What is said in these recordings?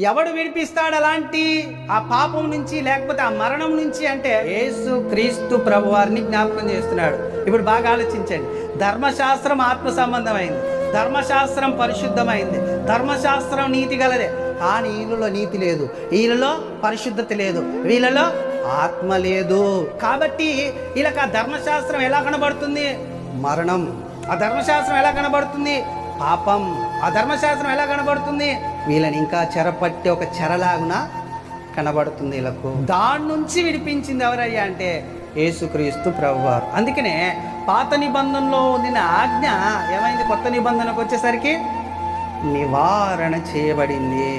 ఎవడు విడిపిస్తాడు అలాంటి ఆ పాపం నుంచి, లేకపోతే ఆ మరణం నుంచి అంటే యేసు క్రీస్తు ప్రభువారిని జ్ఞాపకం చేస్తున్నాడు. ఇప్పుడు బాగా ఆలోచించండి. ధర్మశాస్త్రం ఆత్మ సంబంధమైంది, ధర్మశాస్త్రం పరిశుద్ధమైంది, ధర్మశాస్త్రం నీతి గలదే. కానీ వీళ్ళలో నీతి లేదు, వీళ్ళలో పరిశుద్ధత లేదు, వీళ్ళలో ఆత్మ లేదు. కాబట్టి వీళ్ళకి ఆ ధర్మశాస్త్రం ఎలా కనబడుతుంది? మరణం. ఆ ధర్మశాస్త్రం ఎలా కనబడుతుంది? పాపం. ఆ ధర్మశాస్త్రం ఎలా కనబడుతుంది? వీళ్ళని ఇంకా చెరపట్టి ఒక చెరలాగున కనబడుతుంది వీళ్ళకు. దాని నుంచి విడిపించింది ఎవరయ్యా అంటే యేసుక్రీస్తు ప్రభువారు. అందుకనే పాత నిబంధనలో ఉండిన ఆజ్ఞ ఏమైంది? కొత్త నిబంధనకు వచ్చేసరికి నివారణ చేయబడింది.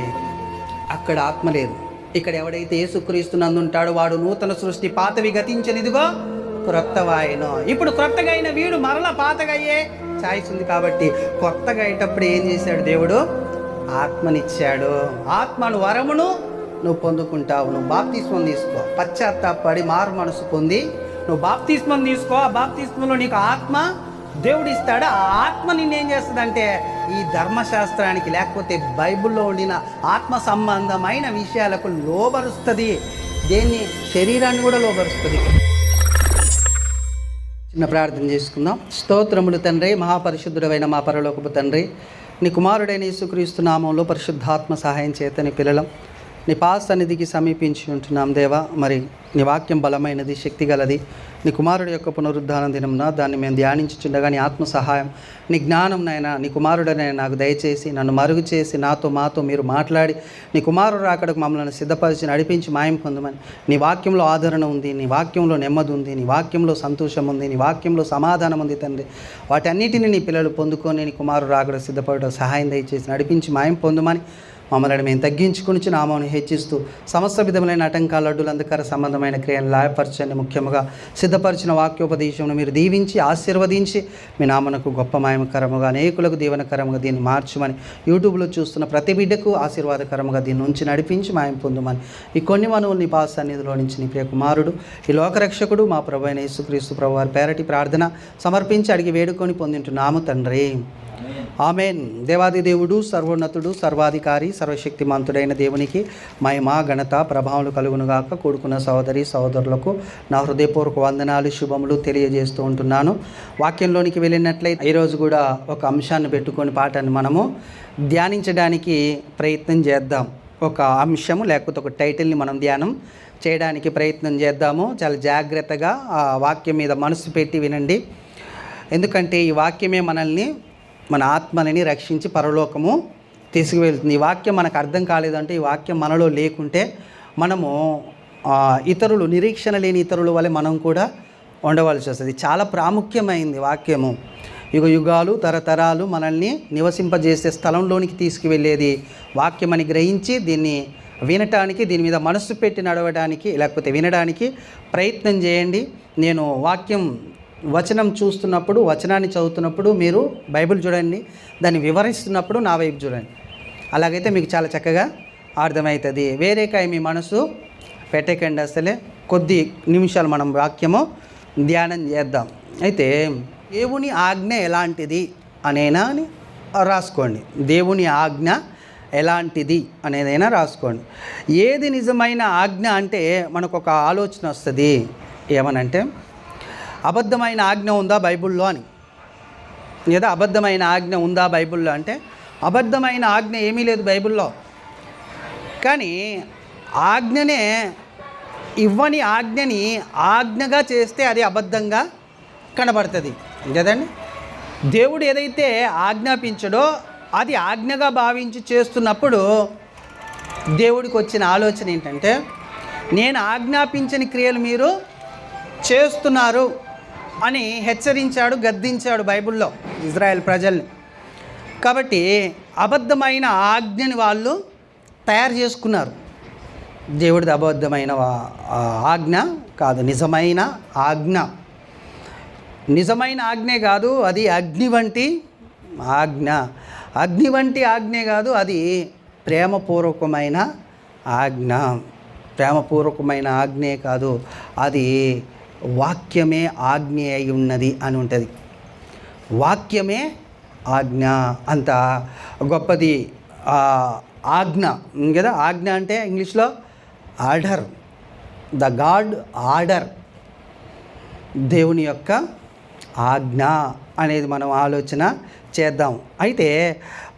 అక్కడ ఆత్మ లేదు. ఇక్కడ ఎవడైతే యేసుక్రీస్తు నందుంటాడో వాడు నూతన సృష్టి, పాతవి గతించనిదిగో క్రొత్తవాయను. ఇప్పుడు క్రొత్తగా అయిన వీడు మరలా పాతగా అయ్యే ఛాయిస్ ఉంది. కాబట్టి కొత్తగా అయ్యేటప్పుడు ఏం చేశాడు? దేవుడు ఆత్మనిచ్చాడు. ఆత్మను వరమును నువ్వు పొందుకుంటావు. నువ్వు బాప్తిస్మం తీసుకో, పశ్చాత్తాపడి మారు మనసు పొంది నువ్వు బాప్తిస్మం తీసుకో. ఆ బాప్తిస్మంలో నీకు ఆత్మ దేవుడు ఇస్తాడు. ఆ ఆత్మ నిన్నేం చేస్తుందంటే ఈ ధర్మశాస్త్రానికి, లేకపోతే బైబిల్లో ఉండిన ఆత్మ సంబంధమైన విషయాలకు లోబరుస్తుంది. దేన్ని? శరీరాన్ని కూడా లోబరుస్తుంది. చిన్న ప్రార్థన చేసుకుందాం. స్తోత్రములు తండ్రి, మహాపరిశుద్ధుడైన మా పరలోకపు తండ్రి, నీ కుమారుడైన యేసుక్రీస్తు నామంలో పరిశుద్ధాత్మ సహాయం చేత నీ పిల్లలం నీ పాద సన్నిధికి సమీపించి ఉంటున్నాం దేవా. మరి నీ వాక్యం బలమైనది, శక్తి గలది. నీ కుమారుడు యొక్క పునరుద్ధాన దినంన దాన్ని మేము ధ్యానించుచుండగా నీ ఆత్మ సహాయం, నీ జ్ఞానం నైనా నీ కుమారుడనైనా నాకు దయచేసి నన్ను మరుగు చేసి మాతో మీరు మాట్లాడి నీ కుమారుడు అక్కడికి మమ్మల్ని సిద్ధపరిచి నడిపించి మాయం పొందమని. నీ వాక్యంలో ఆదరణ ఉంది, నీ వాక్యంలో నెమ్మది ఉంది, నీ వాక్యంలో సంతోషం ఉంది, నీ వాక్యంలో సమాధానం ఉంది తండ్రి. వాటన్నిటిని నీ పిల్లలు పొందుకొని నీ కుమారుడు అక్కడ సిద్ధపడడం సహాయం దయచేసి నడిపించి మాయం పొందమని మమ్మల్ని మేము తగ్గించుకుని నామాన్ని హెచ్చిస్తూ సమస్త విధములైన ఆటంకాలు, అడ్డులు, అంధకార సంబంధమైన క్రియలను లాయపరచండి. ముఖ్యంగా సిద్ధపరిచిన వాక్యోపదేశంను మీరు దీవించి ఆశీర్వదించి మీ నామనకు గొప్ప మాయమకరముగా, అనేకులకు దీవెనకరముగా దీన్ని మార్చమని, యూట్యూబ్లో చూస్తున్న ప్రతి బిడ్డకు ఆశీర్వాదకరముగా దీన్ని ఉంచి నడిపించి మాయం పొందమని ఈ కొన్ని మనవులు నీ పాద సన్నిధిలో నుంచి నీ ప్రియ కుమారుడు, ఈ లోకరక్షకుడు మా ప్రభు అయిన యేసుక్రీస్తు ప్రభు వారి పేరటి ప్రార్థన సమర్పించి అడిగి వేడుకొని పొందింటున్నాము తండ్రి. ఆమెన్. దేవాది దేవుడు, సర్వోన్నతుడు, సర్వాధికారి, సర్వశక్తిమంతుడైన దేవునికి మహిమ, ఘనత, ప్రభావాలు కలుగునుగాక. కూడుకున్న సహోదరి సహోదరులకు నా హృదయపూర్వక వందనాలు, శుభములు తెలియజేస్తూ ఉంటున్నాను. వాక్యంలోనికి వెళ్ళినట్లయితే ఈరోజు కూడా ఒక అంశాన్ని పెట్టుకొని పాఠాన్ని మనము ధ్యానించడానికి ప్రయత్నం చేద్దాం. ఒక అంశము లేకపోతే ఒక టైటిల్ని మనం ధ్యానం చేయడానికి ప్రయత్నం చేద్దాము. చాలా జాగ్రత్తగా ఆ వాక్యం మీద మనసు పెట్టి వినండి. ఎందుకంటే ఈ వాక్యమే మనల్ని, మన ఆత్మని రక్షించి పరలోకము తీసుకువెళ్తుంది. ఈ వాక్యం మనకు అర్థం కాలేదంటే, ఈ వాక్యం మనలో లేకుంటే మనము ఇతరులు, నిరీక్షణ లేని ఇతరుల వల్ల మనం కూడా ఉండవలసి వస్తుంది. చాలా ప్రాముఖ్యమైంది వాక్యము. యుగ యుగాలు, తరతరాలు మనల్ని నివసింపజేసే స్థలంలోనికి తీసుకువెళ్ళేది వాక్యం అని గ్రహించి దీన్ని వినటానికి, దీని మీద మనసు పెట్టి నడవడానికి, లేకపోతే వినడానికి ప్రయత్నం చేయండి. నేను వచనం చూస్తున్నప్పుడు, వచనాన్ని చదువుతున్నప్పుడు మీరు బైబిల్ చూడండి, దాన్ని వివరిస్తున్నప్పుడు నా వైపు చూడండి. అలాగైతే మీకు చాలా చక్కగా అర్థమవుతుంది. వేరేకాయ మీ మనసు పెట్టకండి. అసలే కొద్ది నిమిషాలు మనం వాక్యము ధ్యానం చేద్దాం. అయితే దేవుని ఆజ్ఞ ఎలాంటిది అనేనా అని రాసుకోండి. దేవుని ఆజ్ఞ ఎలాంటిది అనేదైనా రాసుకోండి. ఏది నిజమైన ఆజ్ఞ అంటే మనకు ఒక ఆలోచన వస్తుంది. ఏమనంటే, అబద్ధమైన ఆజ్ఞ ఉందా బైబిల్లో అని. లేదా అబద్ధమైన ఆజ్ఞ ఉందా బైబిల్లో అంటే, అబద్ధమైన ఆజ్ఞ ఏమీ లేదు బైబిల్లో. కానీ ఆజ్ఞనే, ఇవ్వని ఆజ్ఞని ఆజ్ఞగా చేస్తే అది అబద్ధంగా కనబడుతుంది కదండి. దేవుడు ఏదైతే ఆజ్ఞాపించడో అది ఆజ్ఞగా భావించి చేస్తున్నప్పుడు దేవుడికి వచ్చిన ఆలోచన ఏంటంటే, నేను ఆజ్ఞాపించని క్రియలు మీరు చేస్తున్నారు అని హెచ్చరించాడు, గద్దించాడు బైబిల్లో ఇజ్రాయెల్ ప్రజల్ని. కాబట్టి అబద్ధమైన ఆజ్ఞని వాళ్ళు తయారు చేసుకున్నారు. దేవుడిది అబద్ధమైన ఆజ్ఞ కాదు, నిజమైన ఆజ్ఞ. నిజమైన ఆజ్ఞే కాదు, అది అగ్ని వంటి ఆజ్ఞ. అగ్ని వంటి ఆజ్ఞే కాదు, అది ప్రేమపూర్వకమైన ఆజ్ఞ. ప్రేమపూర్వకమైన ఆజ్ఞే కాదు, అది వాక్యమే ఆజ్ఞ అయి ఉన్నది అని ఉంటుంది. వాక్యమే ఆజ్ఞ. అంత గొప్పది ఆజ్ఞ కదా. ఆజ్ఞ అంటే ఇంగ్లీష్లో ఆర్డర్, ద గాడ్ ఆర్డర్, దేవుని యొక్క ఆజ్ఞ అనేది మనం ఆలోచన చేద్దాం. అయితే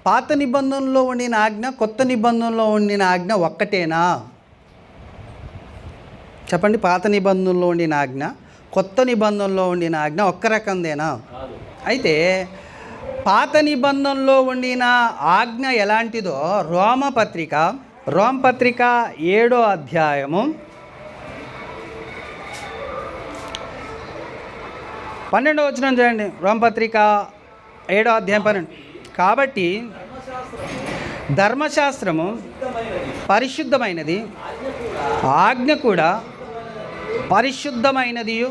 పాత నిబంధనలో ఉండిన ఆజ్ఞ, కొత్త నిబంధనలో ఉండిన ఆజ్ఞ ఒక్కటేనా చెప్పండి? పాత నిబంధనలో ఉండిన ఆజ్ఞ, కొత్త నిబంధనలో ఉండిన ఆజ్ఞ ఒక్క రకందేనా? అయితే పాత నిబంధనలో ఉండిన ఆజ్ఞ ఎలాంటిదో రోమపత్రిక 7వ అధ్యాయము 12వ వచనం చూడండి. రోమపత్రిక 7వ అధ్యాయం 12. కాబట్టి ధర్మశాస్త్రము పరిశుద్ధమైనది, ఆజ్ఞ కూడా పరిశుద్ధమైనదియు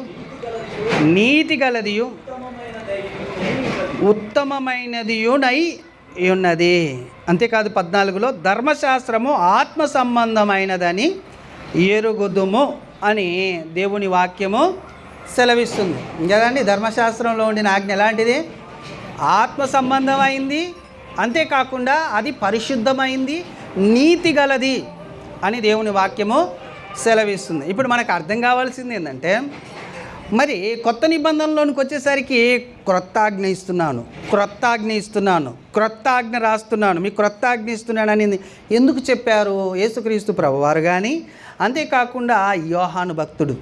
నీతి గలదియు ఉత్తమమైనదియునై ఉన్నది. అంతేకాదు 14లో ధర్మశాస్త్రము ఆత్మ సంబంధమైనదని ఎరుగుదుము అని దేవుని వాక్యము సెలవిస్తుంది కదండి. ధర్మశాస్త్రంలో ఉండిన ఆజ్ఞ ఎలాంటిది? ఆత్మ సంబంధమైంది, అంతేకాకుండా అది పరిశుద్ధమైంది, నీతి గలది అని దేవుని వాక్యము సెలవిస్తుంది. ఇప్పుడు మనకు అర్థం కావాల్సింది ఏంటంటే, మరి కొత్త నిబంధనలోనికి వచ్చేసరికి క్రొత్త ఆజ్ఞ ఇస్తున్నాను, క్రొత్త ఆజ్ఞ రాస్తున్నాను, మీకు క్రొత్త ఆజ్ఞ ఇస్తున్నాను అని ఎందుకు చెప్పారు యేసుక్రీస్తు ప్రభువారు? కానీ అంతేకాకుండా యోహాను భక్తుడు,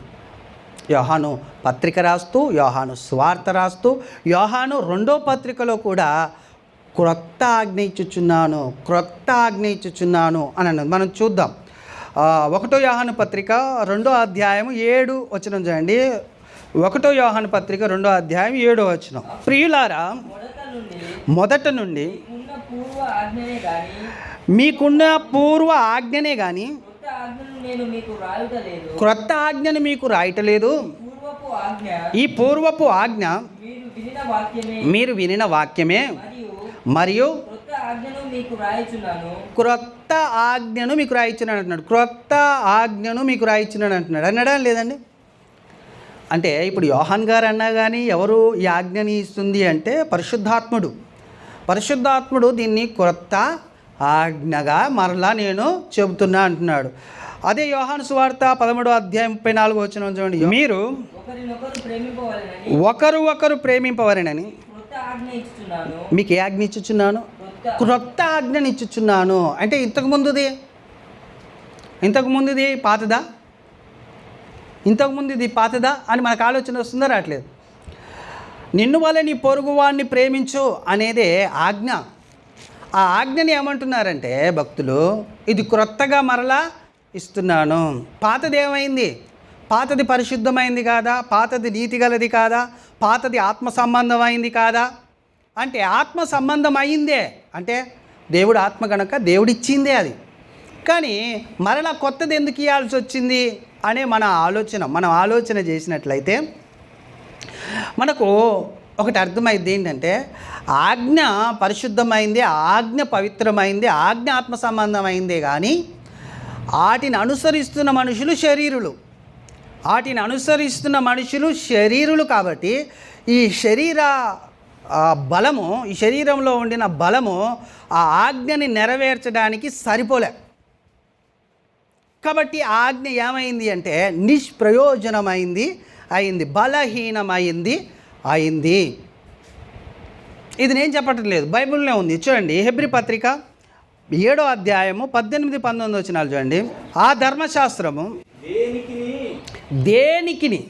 యోహాను పత్రిక రాస్తూ, యోహాను సువార్త రాస్తూ, యోహాను 2వ పత్రికలో కూడా క్రొత్త ఆజ్ఞ ఇచ్చుచున్నాను అని అన్నది మనం చూద్దాం. 1వ యోహాను పత్రిక 2వ అధ్యాయం 7 వచనం చూడండి. 1వ యోహాను పత్రిక 2వ అధ్యాయం 7వ వచనం. ప్రియులారా, మొదట నుండి మీకున్న పూర్వ ఆజ్ఞనే కానీ క్రొత్త ఆజ్ఞను మీకు రాయటలేదు. ఈ పూర్వపు ఆజ్ఞ మీరు వినిన వాక్యమే, మరియు క్రొత్త ఆజ్ఞను మీకు రాయిచున్నాను అంటున్నాడు. క్రొత్త ఆజ్ఞను మీకు రాయిచున్నాడు అంటున్నాడు. అన్నాడా లేదండి? అంటే ఇప్పుడు యోహాన్ గారు అన్నా కానీ ఎవరు ఈ ఆజ్ఞని ఇస్తుంది అంటే పరిశుద్ధాత్ముడు దీన్ని క్రొత్త ఆజ్ఞగా మరలా నేను చెబుతున్నా అంటున్నాడు. అదే యోహాను సువార్త 13వ అధ్యాయం 34వ వచనం చూడండి. మీరు ఒకరు ప్రేమింపవలెనని మీకు ఏ ఆజ్ఞ ఇచ్చుచున్నాను? క్రొత్త ఆజ్ఞని ఇచ్చుచున్నాను. అంటే ఇంతకుముందుది పాతదా? ఇంతకుముందుది పాతదా అని మనకు ఆలోచన వస్తుందా? రావట్లేదు. నిన్ను వల్ల నీ పొరుగువాడిని ప్రేమించు అనేదే ఆజ్ఞ. ఆ ఆజ్ఞని ఏమంటున్నారంటే భక్తులు, ఇది క్రొత్తగా మరలా ఇస్తున్నాను. పాతది ఏమైంది? పాతది పరిశుద్ధమైంది కాదా? పాతది నీతి గలది కాదా? పాతది ఆత్మ సంబంధమైంది కాదా? అంటే ఆత్మ సంబంధం అయిందే, అంటే దేవుడు ఆత్మ కనుక దేవుడిచ్చిందే అది. కానీ మరలా కొత్తది ఎందుకు ఇవ్వాల్సి వచ్చింది అనే మనం ఆలోచన చేసినట్లయితే మనకు ఒకటి అర్థమైంది. ఏంటంటే ఆజ్ఞ పరిశుద్ధమైంది, ఆజ్ఞ పవిత్రమైంది, ఆజ్ఞ ఆత్మ సంబంధమైందే. కానీ వాటిని అనుసరిస్తున్న మనుషులు శరీరులు కాబట్టి ఈ శరీరంలో ఉండిన బలము ఆ ఆజ్ఞని నెరవేర్చడానికి సరిపోలే. కాబట్టి ఆ ఆజ్ఞ ఏమైంది అంటే నిష్ప్రయోజనమైంది అయింది, బలహీనమైంది అయింది. ఇది నేను చెప్పటం లేదు, బైబిల్నే ఉంది. చూడండి, హెబ్రీ పత్రిక 7వ అధ్యాయము 18-19 వచనాలు చూడండి. ఆ ధర్మశాస్త్రము దేనికిని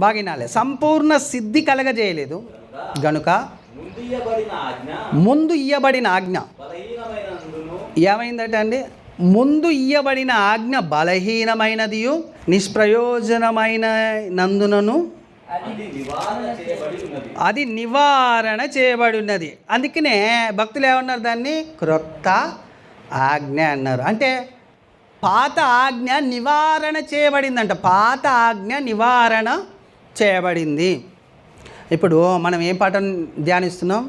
బాగినాలే సంపూర్ణ సిద్ధి కలగజేయలేదు గనుక ముందు ఇయ్యబడిన ఆజ్ఞ ఏమైందట అండి? ముందు ఇయ్యబడిన ఆజ్ఞ బలహీనమైనదియు నిష్ప్రయోజనమైన నందునను అది నివారణ చేయబడి ఉన్నది. అందుకనే భక్తులు ఏమన్నారు? దాన్ని క్రొత్త ఆజ్ఞ అన్నారు. అంటే పాత ఆజ్ఞ నివారణ చేయబడిందంట. పాత ఆజ్ఞ నివారణ చేయబడింది. ఇప్పుడు మనం ఏం పాఠం ధ్యానిస్తున్నాం?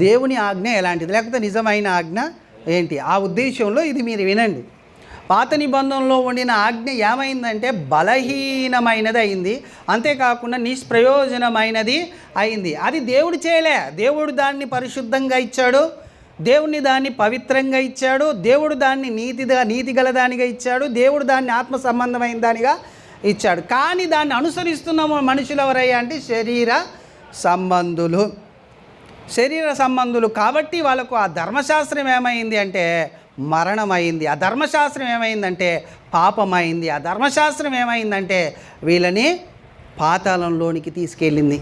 దేవుని ఆజ్ఞ ఎలాంటిది, లేకపోతే నిజమైన ఆజ్ఞ ఏంటి? ఆ ఉద్దేశంలో ఇది మీరు వినండి. పాత నిబంధనలో ఉండిన ఆజ్ఞ ఏమైందంటే బలహీనమైనది అయింది, అంతేకాకుండా నిష్ప్రయోజనమైనది అయింది. అది దేవుడు చేయలే, దేవుడు దాన్ని పరిశుద్ధంగా ఇచ్చాడు, దేవుని దాన్ని పవిత్రంగా ఇచ్చాడు, దేవుడు దాన్ని నీతి గలదానిగా ఇచ్చాడు, దేవుడు దాన్ని ఆత్మ సంబంధమైన దానిగా ఇచ్చాడు. కానీ దాన్ని అనుసరిస్తున్నాము మనుషులు ఎవరయ్యా అంటే శరీర సంబంధులు కాబట్టి వాళ్ళకు ఆ ధర్మశాస్త్రం ఏమైంది అంటే మరణమైంది, ఆ ధర్మశాస్త్రం ఏమైందంటే పాపమైంది, ఆ ధర్మశాస్త్రం ఏమైందంటే వీళ్ళని పాతాళంలోనికి తీసుకెళ్ళింది.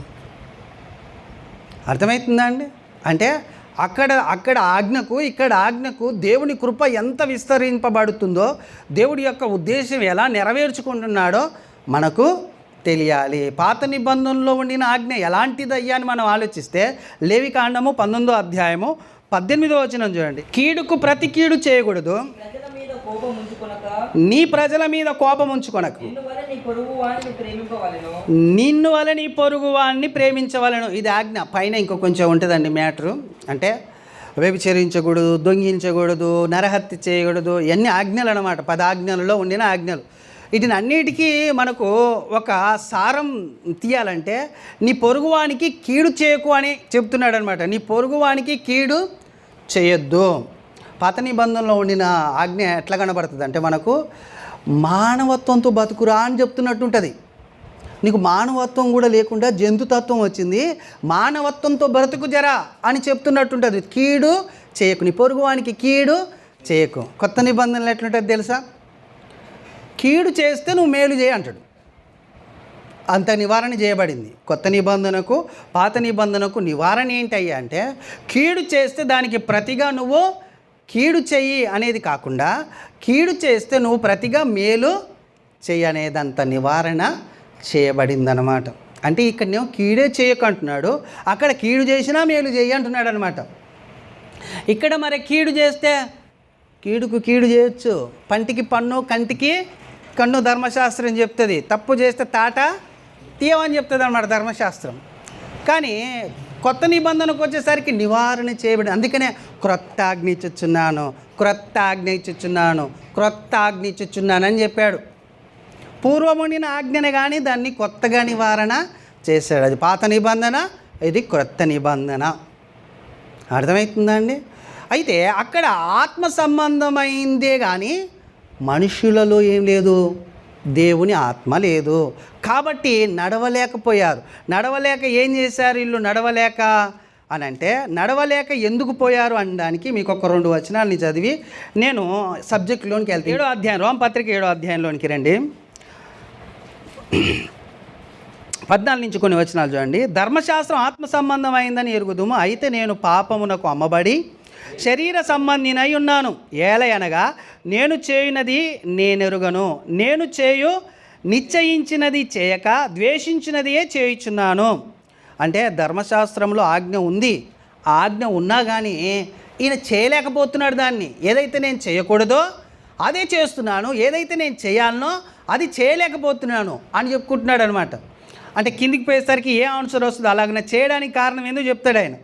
అర్థమవుతుందా అండి? అంటే అక్కడ ఆజ్ఞకు ఇక్కడ ఆజ్ఞకు దేవుని కృప ఎంత విస్తరింపబడుతుందో, దేవుడి యొక్క ఉద్దేశం ఎలా నెరవేర్చుకుంటున్నాడో మనకు తెలియాలి. పాత నిబంధనలో ఉండిన ఆజ్ఞ ఎలాంటిదయ్యా అని మనం ఆలోచిస్తే లేవికాండము 19వ అధ్యాయము 18వ వచనం చూడండి. కీడుకు ప్రతి కీడు చేయకూడదు, నీ ప్రజల మీద కోపం ఉంచుకొనకు, నిన్ను వల్ల నీ పొరుగు వాడిని ప్రేమించవలను. ఇది ఆజ్ఞ. పైన ఇంకో కొంచెం ఉంటుందండి మ్యాటరు. అంటే వ్యభిచరించకూడదు, దొంగిలించకూడదు, నరహత్య చేయకూడదు, ఇవన్నీ ఆజ్ఞలు అన్నమాట. 10 ఆజ్ఞలలో ఉండిన ఆజ్ఞలు. వీటిని అన్నిటికీ మనకు ఒక సారం తీయాలంటే నీ పొరుగువానికి కీడు చేయకు అని చెప్తున్నాడు అనమాట. నీ పొరుగువానికి కీడు చేయొద్దు. పాత నిబంధనలో ఉండిన ఆజ్ఞ ఎట్లా కనబడుతుంది అంటే మనకు మానవత్వంతో బతుకురా అని చెప్తున్నట్టు ఉంటుంది. నీకు మానవత్వం కూడా లేకుండా జంతుతత్వం వచ్చింది, మానవత్వంతో బ్రతుకు జరా అని చెప్తున్నట్టుంటుంది. కీడు చేయకు, నీ పొరుగువానికి కీడు చేయకు. కొత్త నిబంధనలు ఎట్లుంటుంది తెలుసా? కీడు చేస్తే నువ్వు మేలు చేయి అంటాడు. అంత నివారణ చేయబడింది. కొత్త నిబంధనకు పాత నిబంధనకు నివారణ ఏంటయ్యా అంటే కీడు చేస్తే దానికి ప్రతిగా నువ్వు కీడు చెయ్యి అనేది కాకుండా కీడు చేస్తే నువ్వు ప్రతిగా మేలు చెయ్యి అనేదంత నివారణ చేయబడిందనమాట. అంటే ఇక్కడనేమో కీడే చేయకంటున్నాడు, అక్కడ కీడు చేసినా మేలు చెయ్యి అంటున్నాడు అనమాట. ఇక్కడ మరి కీడు చేస్తే కీడుకు కీడు చేయొచ్చు, పంటికి పన్ను కంటికి కన్ను ధర్మశాస్త్రం చెప్తుంది. తప్పు చేస్తే తాట తీయమని చెప్తుంది అన్నమాట ధర్మశాస్త్రం. కానీ కొత్త నిబంధనకు వచ్చేసరికి నివారణ చేయబడి, అందుకనే క్రొత్త ఆజ్ఞ ఇచ్చుచున్నాను అని చెప్పాడు. పూర్వముండిన ఆజ్ఞనే కానీ దాన్ని కొత్తగా నివారణ చేశాడు. అది పాత నిబంధన, ఇది క్రొత్త నిబంధన. అర్థమవుతుందా అండి? అయితే అక్కడ ఆత్మ సంబంధమైందే కానీ మనుషులలో ఏం లేదు, దేవుని ఆత్మ లేదు. కాబట్టి నడవలేకపోయారు. నడవలేక ఏం చేశారు వీళ్ళు? నడవలేక అని అంటే నడవలేక ఎందుకు పోయారు అనడానికి మీకు ఒక 2 వచనాలని చదివి నేను సబ్జెక్టులోనికి వెళ్తాను. 7వ అధ్యాయం, రోమపత్రిక 7వ అధ్యాయంలోనికి రండి. 14 నుంచి కొన్ని వచనాలు చూడండి. ధర్మశాస్త్రం ఆత్మ సంబంధమైందని ఎరుగుదుము, అయితే నేను పాపమునకు అమ్మబడి శరీర సంబంధినై ఉన్నాను. ఏలయనగా నేను చేయునది నేనెరుగను, నేను చేయు నిశ్చయించినది చేయక ద్వేషించినదియే చేయుచున్నాను. అంటే ధర్మశాస్త్రంలో ఆజ్ఞ ఉంది, ఆజ్ఞ ఉన్నా కానీ ఈయన చేయలేకపోతున్నాడు. దాన్ని ఏదైతే నేను చేయకూడదో అదే చేస్తున్నాను, ఏదైతే నేను చేయాలనో అది చేయలేకపోతున్నాను అని చెప్పుకుంటున్నాడు అనమాట. అంటే కిందికి పోయేసరికి ఏ ఆన్సర్ వస్తుందో అలాగనే చేయడానికి కారణం ఎందుకు చెప్తాడు ఆయన.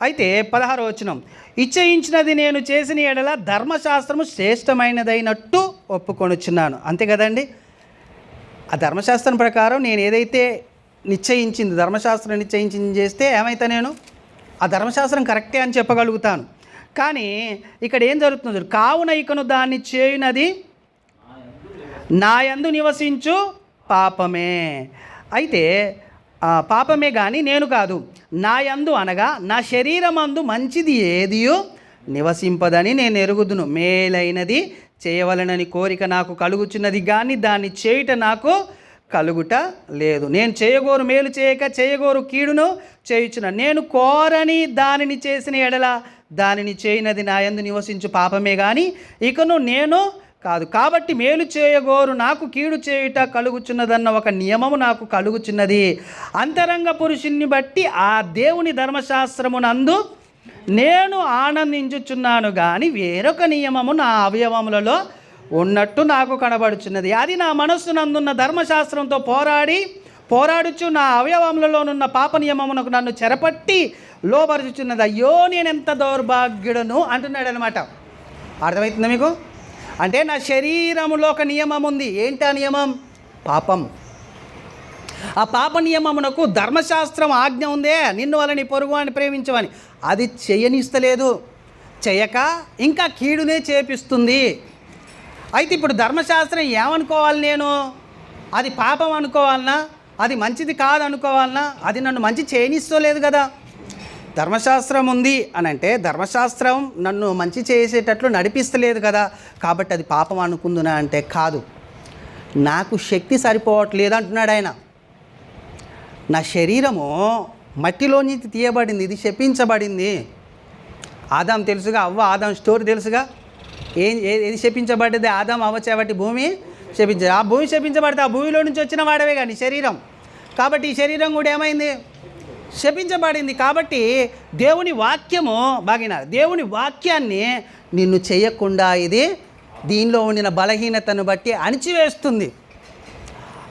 అయితే 16వ వచనం, ఇచ్చయించినది నేను చేసిన ఎడల ధర్మశాస్త్రము శ్రేష్టమైనదైనట్టు ఒప్పుకొనుచున్నాను. అంతే కదండి. ఆ ధర్మశాస్త్రం ప్రకారం నేను ఏదైతే నిశ్చయించింది, ధర్మశాస్త్రం నిశ్చయించింది చేస్తే ఏమైతే నేను ఆ ధర్మశాస్త్రం కరెక్టే అని చెప్పగలుగుతాను. కానీ ఇక్కడ ఏం జరుగుతుంది? కావున ఇకను దాన్ని చేయునది నా యందు నివసించు పాపమే. అయితే పాపమే కానీ నేను కాదు, నా యందు అనగా నా శరీరమందు మంచిది ఏదియో నివసింపదని నేను ఎరుగుదును. మేలైనది చేయవలనని కోరిక నాకు కలుగుచున్నది కానీ దాన్ని చేయుట నాకు కలుగుట లేదు. నేను చేయగోరు మేలు చేయక చేయగోరు కీడును చేయుచున్న, నేను కోరని దానిని చేసిన ఎడల దానిని చేయనది నా యందు నివసించు పాపమే కానీ ఇకను నేను కాదు. కాబట్టి మేలు చేయగోరు నాకు కీడు చేయుట కలుగుచున్నదన్న ఒక నియమము నాకు కలుగుచున్నది. అంతరంగ పురుషుణ్ణి బట్టి ఆ దేవుని ధర్మశాస్త్రమునందు నేను ఆనందించుచున్నాను కానీ వేరొక నియమము నా అవయవములలో ఉన్నట్టు నాకు కనబడుచున్నది. అది నా మనస్సునందున్న ధర్మశాస్త్రంతో పోరాడుచు నా అవయవములలోనున్న పాప నియమమునకు నన్ను చెరపట్టి లోబరుచుచున్నది. అయ్యో నేనెంత దౌర్భాగ్యుడను అంటున్నాడు అనమాట. అర్థమవుతుందా మీకు? అంటే నా శరీరములో ఒక నియమం ఉంది. ఏంటి ఆ నియమం? పాపం. ఆ పాప నియమమునకు ధర్మశాస్త్రం ఆజ్ఞ ఉందే, నిన్ను వలని పొరుగువాని ప్రేమించవని, అది చేయనిస్తలేదు. చేయక ఇంకా కీడునే చేపిస్తుంది. అయితే ఇప్పుడు ధర్మశాస్త్రం ఏమనుకోవాలి, నేను అది పాపం అనుకోవాలనా, అది మంచిది కాదు అనుకోవాలనా? అది నన్ను మంచి చేయనిస్తలేదు కదా. ధర్మశాస్త్రం ఉంది అని అంటే ధర్మశాస్త్రం నన్ను మంచి చేసేటట్లు నడిపిస్తలేదు కదా, కాబట్టి అది పాపం అనుకుందునా అంటే కాదు. నాకు శక్తి సరిపోవట్లేదు అంటున్నాడు ఆయన. నా శరీరము మట్టిలో నుంచి తీయబడింది, ఇది శపించబడింది. ఆదాం తెలుసుగా, అవ్వ ఆదాం స్టోరీ తెలుసుగా. ఏది శపించబడ్డది? ఆదాం అవ్వ చేపట్టి భూమి శపించ, ఆ భూమి శపించబడితే ఆ భూమిలో నుంచి వచ్చిన వాడవే కానీ శరీరం. కాబట్టి ఈ శరీరం కూడా ఏమైంది? శపించబడింది. కాబట్టి దేవుని వాక్యము బాగినారు, దేవుని వాక్యాన్ని నిన్ను చేయకుండా ఇది దీనిలో ఉండిన బలహీనతను బట్టి అణిచివేస్తుంది.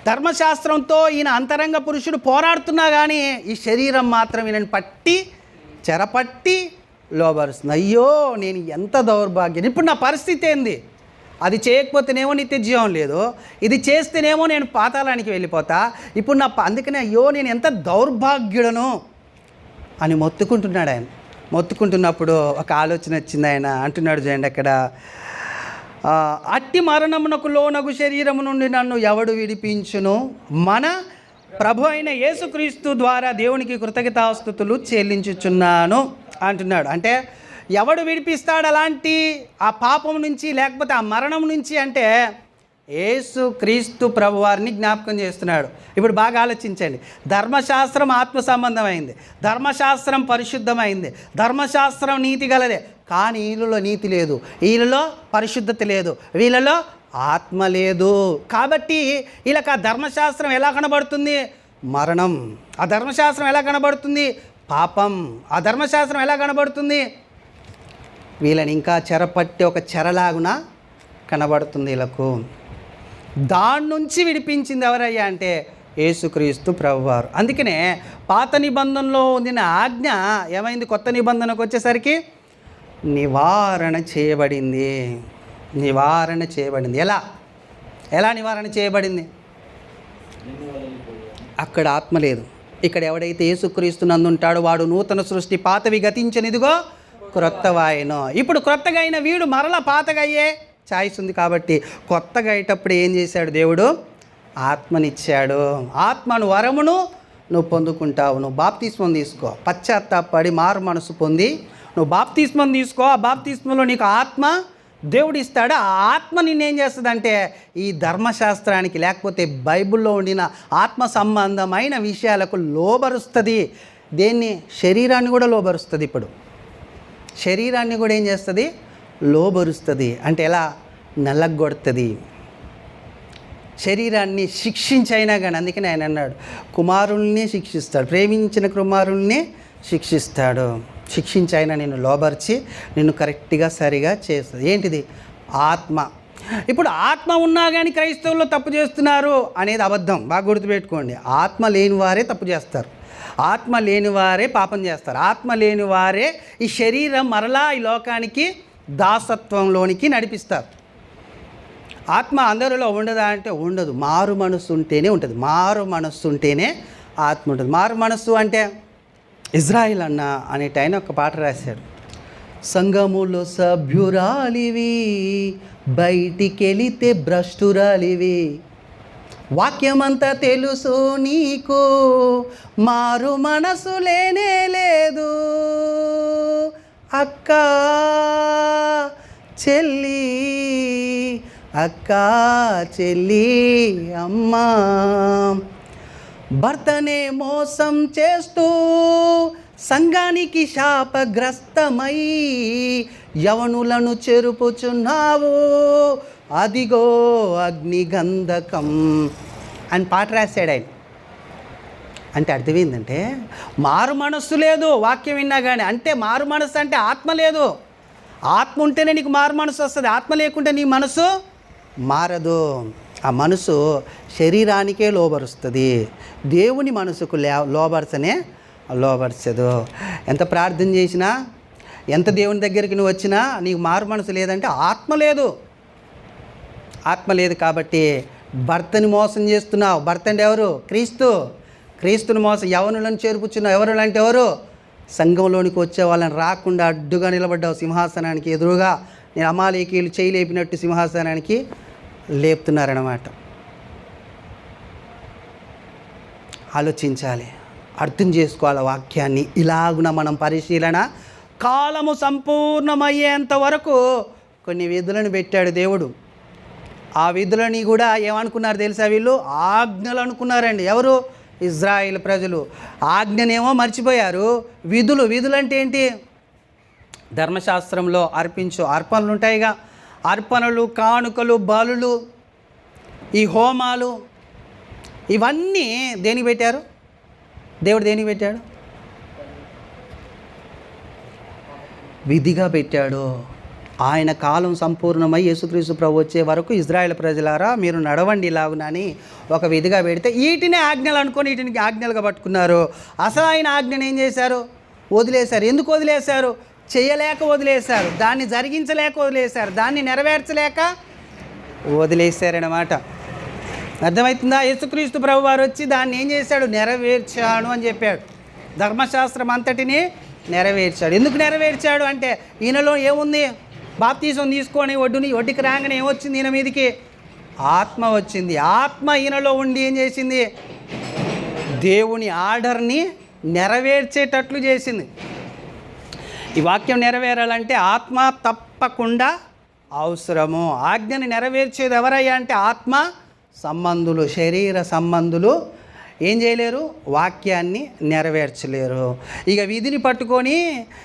ధర్మశాస్త్రంతో ఈయన అంతరంగ పురుషుడు పోరాడుతున్నా కానీ ఈ శరీరం మాత్రం ఈయనని పట్టి చెరపట్టి లోబరుస్తుంది. అయ్యో నేను ఎంత దౌర్భాగ్యం, ఇప్పుడు నా పరిస్థితి ఏంది? అది చేయకపోతేనేమో నిత్య జీవం లేదు, ఇది చేస్తేనేమో నేను పాతాళానికి వెళ్ళిపోతా. ఇప్పుడు అందుకనే అయ్యో నేను ఎంత దౌర్భాగ్యుడను అని మొత్తుకుంటున్నాడు ఆయన. మొత్తుకుంటున్నప్పుడు ఒక ఆలోచన వచ్చింది. ఆయన అంటున్నాడు చూడండి అక్కడ, అట్టి మరణమునకు లోనగు శరీరము నుండి నన్ను ఎవడు విడిపించును? మన ప్రభు అయిన యేసుక్రీస్తు ద్వారా దేవునికి కృతజ్ఞతాస్తుతులు చెల్లించుచున్నాను అంటున్నాడు. అంటే ఎవడు విడిపిస్తాడు అలాంటి ఆ పాపం నుంచి, లేకపోతే ఆ మరణం నుంచి? అంటే యేసుక్రీస్తు ప్రభువారిని జ్ఞాపకం చేస్తున్నాడు. ఇప్పుడు బాగా ఆలోచించండి. ధర్మశాస్త్రం ఆత్మ సంబంధమైంది, ధర్మశాస్త్రం పరిశుద్ధమైంది, ధర్మశాస్త్రం నీతి గలదే. కానీ వీళ్ళలో నీతి లేదు, వీళ్ళలో పరిశుద్ధత లేదు, వీళ్ళలో ఆత్మ లేదు. కాబట్టి వీళ్ళకి ఆ ధర్మశాస్త్రం ఎలా కనబడుతుంది? మరణం. ఆ ధర్మశాస్త్రం ఎలా కనబడుతుంది? పాపం. ఆ ధర్మశాస్త్రం ఎలా కనబడుతుంది? వీళ్ళని ఇంకా చెరపట్టి ఒక చెరలాగున కనబడుతుంది వీళ్ళకు. దాని నుంచి విడిపించింది ఎవరయ్యా అంటే యేసుక్రీస్తు ప్రభువారు. అందుకనే పాత నిబంధనలో ఉండిన ఆజ్ఞ ఏమైంది? కొత్త నిబంధనకు వచ్చేసరికి నివారణ చేయబడింది. నివారణ చేయబడింది. ఎలా నివారణ చేయబడింది? అక్కడ ఆత్మ లేదు, ఇక్కడ ఎవడైతే యేసుక్రీస్తు నందు ఉంటాడో వాడు నూతన సృష్టి, పాతవి గతించనిదిగో క్రొత్తవాయను. ఇప్పుడు కొత్తగా అయిన వీడు మరలా పాతగా అయ్యే ఛాయిస్ ఉంది. కాబట్టి కొత్తగా అయ్యేటప్పుడు ఏం చేశాడు దేవుడు? ఆత్మనిచ్చాడు. ఆత్మను వరమును నువ్వు పొందుకుంటావు. నువ్వు బాప్తిస్మం తీసుకో, పశ్చాత్తాపడి మారు మనసు పొంది నువ్వు బాప్తిస్మం తీసుకో. ఆ బాప్తిస్మంలో నీకు ఆత్మ దేవుడు ఇస్తాడు. ఆ ఆత్మ నిన్నేం చేస్తుందంటే ఈ ధర్మశాస్త్రానికి, లేకపోతే బైబిల్లో ఉండిన ఆత్మ సంబంధమైన విషయాలకు లోబరుస్తుంది. దేన్ని? శరీరాన్ని కూడా లోబరుస్తుంది. ఇప్పుడు శరీరాన్ని కూడా ఏం చేస్తుంది? లోబరుస్తుంది. అంటే ఎలా? నల్లగొడుతుంది. శరీరాన్ని శిక్షించైనా కానీ, అందుకని ఆయన అన్నాడు కుమారుల్ని శిక్షిస్తాడు, ప్రేమించిన కుమారుల్ని శిక్షిస్తాడు. శిక్షించైనా నిన్ను లోబర్చి నిన్ను కరెక్ట్గా సరిగా చేస్తుంది. ఏంటిది? ఆత్మ. ఇప్పుడు ఆత్మ ఉన్నా కానీ క్రైస్తవుల్లో తప్పు చేస్తున్నారు అనేది అబద్ధం. బాగా గుర్తుపెట్టుకోండి. ఆత్మ లేని వారే తప్పు చేస్తారు, ఆత్మ లేని వారే పాపం చేస్తారు, ఆత్మ లేని వారే ఈ శరీరం మరలా ఈ లోకానికి దాసత్వంలోనికి నడిపిస్తారు. ఆత్మ అందరిలో ఉండదా అంటే ఉండదు. మారు మనస్సు ఉంటేనే ఉంటుంది. మారు మనస్సు ఉంటేనే ఆత్మ ఉంటుంది. మారు మనస్సు అంటే ఇజ్రాయిల్ అన్న అనేట ఆయన ఒక పాట రాశాడు. సంఘములో సభ్యురాలివి, బయటికెళితే భ్రష్టురాలివి, వాక్యమంతా తెలుసు నీకు, మారు మనసు లేనే లేదు. అక్క చెల్లి, అక్క చెల్లి అమ్మా, భర్తనే మోసం చేస్తూ సంఘానికి శాపగ్రస్తమై యవనులను చెరుపుచున్నావు, అదిగో అగ్నిగంధకం అని పాట రాశాడు ఆయన. అంటే అర్థం ఏంటంటే మారు మనస్సు లేదు వాక్యం విన్నా కానీ. అంటే మారు మనస్సు అంటే ఆత్మ లేదు. ఆత్మ ఉంటేనే నీకు మారు మనసు వస్తుంది, ఆత్మ లేకుంటే నీ మనసు మారదు. ఆ మనసు శరీరానికే లోబరుస్తుంది, దేవుని మనసుకు లోబరచదు. ఎంత ప్రార్థన చేసినా, ఎంత దేవుని దగ్గరికి నువ్వు వచ్చినా నీకు మారు మనసు లేదంటే ఆత్మ లేదు. ఆత్మ లేదు కాబట్టి భర్తని మోసం చేస్తున్నావు. భర్త అంటే ఎవరు? క్రీస్తు. క్రీస్తుని మోసం యవనులను చేర్పుచున్నావు. ఎవరు అంటే ఎవరు? సంఘంలోనికి వచ్చే వాళ్ళని రాకుండా అడ్డుగా నిలబడ్డావు సింహాసనానికి ఎదురుగా. నేను అమాలేకీయులు చేయి లేపినట్టు సింహాసనానికి లేపుతున్నారన్నమాట. ఆలోచించాలి, అర్థం చేసుకోవాలి వాక్యాన్ని. ఇలాగున మనం పరిశీలన కాలము సంపూర్ణమయ్యేంత వరకు కొన్ని విధులను పెట్టాడు దేవుడు. ఆ విధులని కూడా ఏమనుకున్నారు తెలుసా? వీళ్ళు ఆజ్ఞలు అనుకున్నారండి. ఎవరు? ఇజ్రాయిల్ ప్రజలు. ఆజ్ఞనేమో మర్చిపోయారు. విధులు అంటే ఏంటి? ధర్మశాస్త్రంలో అర్పించు అర్పణలు ఉంటాయిగా, అర్పణలు, కానుకలు, బలులు, ఈ హోమాలు, ఇవన్నీ దేనికి పెట్టారు? దేవుడు దేనికి పెట్టాడు? విధిగా పెట్టాడు. ఆయన కాలం సంపూర్ణమై యేసుక్రీస్తు ప్రభు వచ్చే వరకు ఇజ్రాయెల్ ప్రజలారా మీరు నడవండి ఇలాగునని ఒక విధిగా పెడితే వీటినే ఆజ్ఞలు అనుకొని వీటిని ఆజ్ఞలుగా పట్టుకున్నారు. అసలు ఆయన ఆజ్ఞను ఏం చేశారు? వదిలేశారు. ఎందుకు వదిలేశారు? చేయలేక వదిలేశారు, దాన్ని జరిగించలేక వదిలేశారు, దాన్ని నెరవేర్చలేక వదిలేశారన్నమాట. అర్థమవుతుందా? యేసుక్రీస్తు ప్రభు వారు వచ్చి దాన్ని ఏం చేశాడు? నెరవేర్చాను అని చెప్పాడు. ధర్మశాస్త్రం అంతటిని నెరవేర్చాడు. ఎందుకు నెరవేర్చాడు అంటే ఈయనలో ఏముంది? బాప్తీసం తీసుకొని ఒడ్డుకి రాగానే ఏమొచ్చింది? ఈయన మీదకి ఆత్మ వచ్చింది. ఆత్మ ఈయనలో ఉండి ఏం చేసింది? దేవుని ఆర్డర్ని నెరవేర్చేటట్లు చేసింది. ఈ వాక్యం నెరవేరాలంటే ఆత్మ తప్పకుండా అవసరము. ఆజ్ఞని నెరవేర్చేది ఎవరయ్యా అంటే ఆత్మ సంబంధులు. శరీర సంబంధులు ఏం చేయలేరు? వాక్యాన్ని నెరవేర్చలేరు. ఇక విధిని పట్టుకొని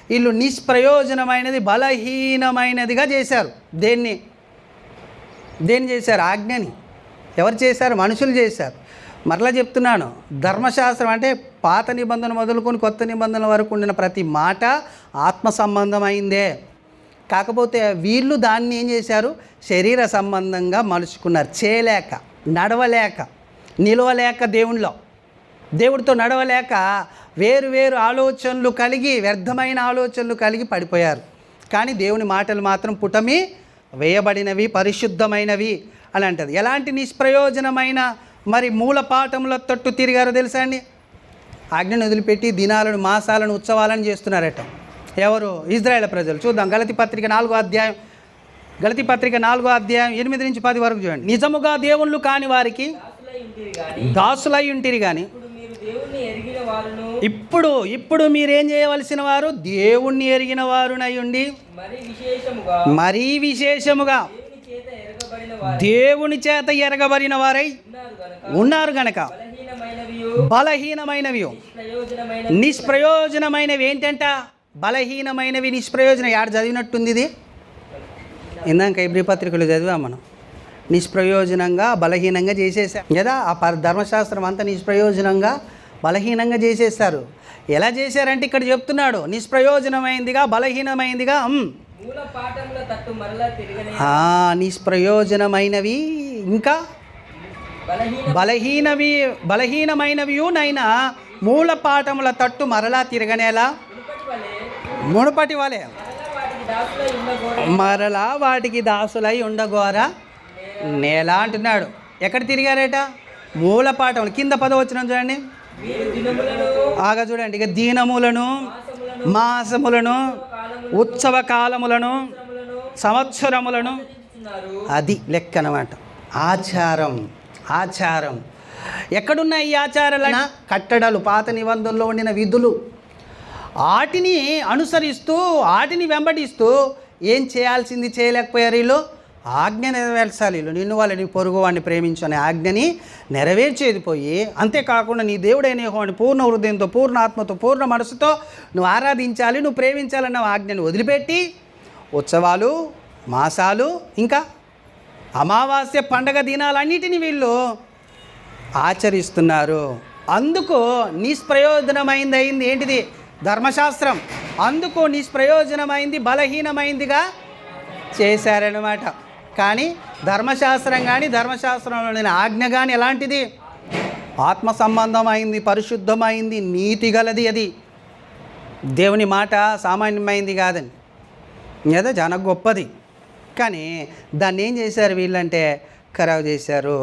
వీళ్ళు నిష్ప్రయోజనమైనది, బలహీనమైనదిగా చేశారు. దేన్ని చేశారు? ఆజ్ఞని. ఎవరు చేశారు? మనుషులు చేశారు. మరలా చెప్తున్నాను, ధర్మశాస్త్రం అంటే పాత నిబంధన మొదలుకొని కొత్త నిబంధన వరకు ఉండిన ప్రతి మాట ఆత్మ సంబంధమైందే. కాకపోతే వీళ్ళు దాన్ని ఏం చేశారు? శరీర సంబంధంగా మలుచుకున్నారు. చేయలేక, నడవలేక, నిలవలేక, దేవుడితో నడవలేక వేరు ఆలోచనలు కలిగి, వ్యర్థమైన ఆలోచనలు కలిగి పడిపోయారు. కానీ దేవుని మాటలు మాత్రం పుటమి వేయబడినవి, పరిశుద్ధమైనవి అని అంటది. ఎలాంటి నిష్ప్రయోజనమైన మరి మూల పాఠముల తట్టు తిరిగారో తెలుసా అండి? ఆజ్ఞను వదిలిపెట్టి దినాలను, మాసాలను, ఉత్సవాలను చేస్తున్నారట. ఎవరు? ఇజ్రాయేల్ ప్రజలు. చూద్దాం గలతీ పత్రిక 4వ అధ్యాయం 8 నుంచి 10 వరకు చూడండి. నిజముగా దేవుళ్ళు కాని వారికి దాసులై ఉంటిరి కానీ ఇప్పుడు మీరేం చేయవలసిన వారు? దేవుణ్ణి ఎరిగిన వారునై ఉండి మరీ విశేషముగా దేవుని చేత ఎరగబడిన వారై ఉన్నారు గనక బలహీనమైనవి, నిష్ప్రయోజనమైనవి. ఏంటంట? బలహీనమైనవి, నిష్ప్రయోజనం. యాడ చదివినట్టుంది ఇది? ఇందాక హెబ్రీ పత్రికలు చదివాం మనం. నిష్ప్రయోజనంగా, బలహీనంగా చేసేసారు కదా. ఆ ధర్మశాస్త్రం అంతా నిష్ప్రయోజనంగా, బలహీనంగా చేసేస్తారు. ఎలా చేశారంటే ఇక్కడ చెప్తున్నాడు, నిష్ప్రయోజనమైందిగా, బలహీనమైందిగా. నిష్ప్రయోజనమైనవి, ఇంకా బలహీనమైనవి నైనా మూల పాఠముల తట్టు మరలా తిరగనేలా మునుపటి వలె మరలా వాటికి దాసులై ఉండగోరా నేల అంటున్నాడు. ఎక్కడ తిరిగారట? మూల పాఠములు. కింద 10వ వచనం చూడండి. ఆగా చూడండి. ఇక దీనములను, మాసములను, ఉత్సవ కాలములను, సంవత్సరములను, అది లెక్క అన్నమాట. ఆచారం ఎక్కడున్నాయి ఈ ఆచారాలైనా? కట్టడలు, పాత నిబంధనలో ఉండిన విధులు, వాటిని అనుసరిస్తూ, వాటిని వెంబడిస్తూ ఏం చేయాల్సింది చేయలేకపోయారు వీళ్ళు. ఆజ్ఞ నెరవేర్చాలి వీళ్ళు. నిన్ను వాళ్ళని పొరుగు వాడిని ప్రేమించు అనే ఆజ్ఞని నెరవేర్చేది పోయి, అంతేకాకుండా నీ దేవుడైన యెహోవాని పూర్ణ హృదయంతో, పూర్ణ ఆత్మతో, పూర్ణ మనసుతో నువ్వు ఆరాధించాలి, నువ్వు ప్రేమించాలన్న ఆజ్ఞని వదిలిపెట్టి ఉత్సవాలు, మాసాలు, ఇంకా అమావాస్య, పండగ దినాలన్నిటిని వీళ్ళు ఆచరిస్తున్నారు. అందుకు నిష్ప్రయోజనమైంది అయింది ఏంటిది? ధర్మశాస్త్రం. అందుకు నిష్ప్రయోజనమైంది, బలహీనమైందిగా చేశారన్నమాట. కానీ ధర్మశాస్త్రం కానీ, ధర్మశాస్త్రంలోని ఆజ్ఞ కానీ ఎలాంటిది? ఆత్మ సంబంధమైంది, పరిశుద్ధమైంది, నీతి గలది. అది దేవుని మాట సామాన్యమైంది కాదని, ఏదో జన గొప్పది. కానీ దాన్ని ఏం చేశారు వీళ్ళంటే ఖరాబు చేశారు.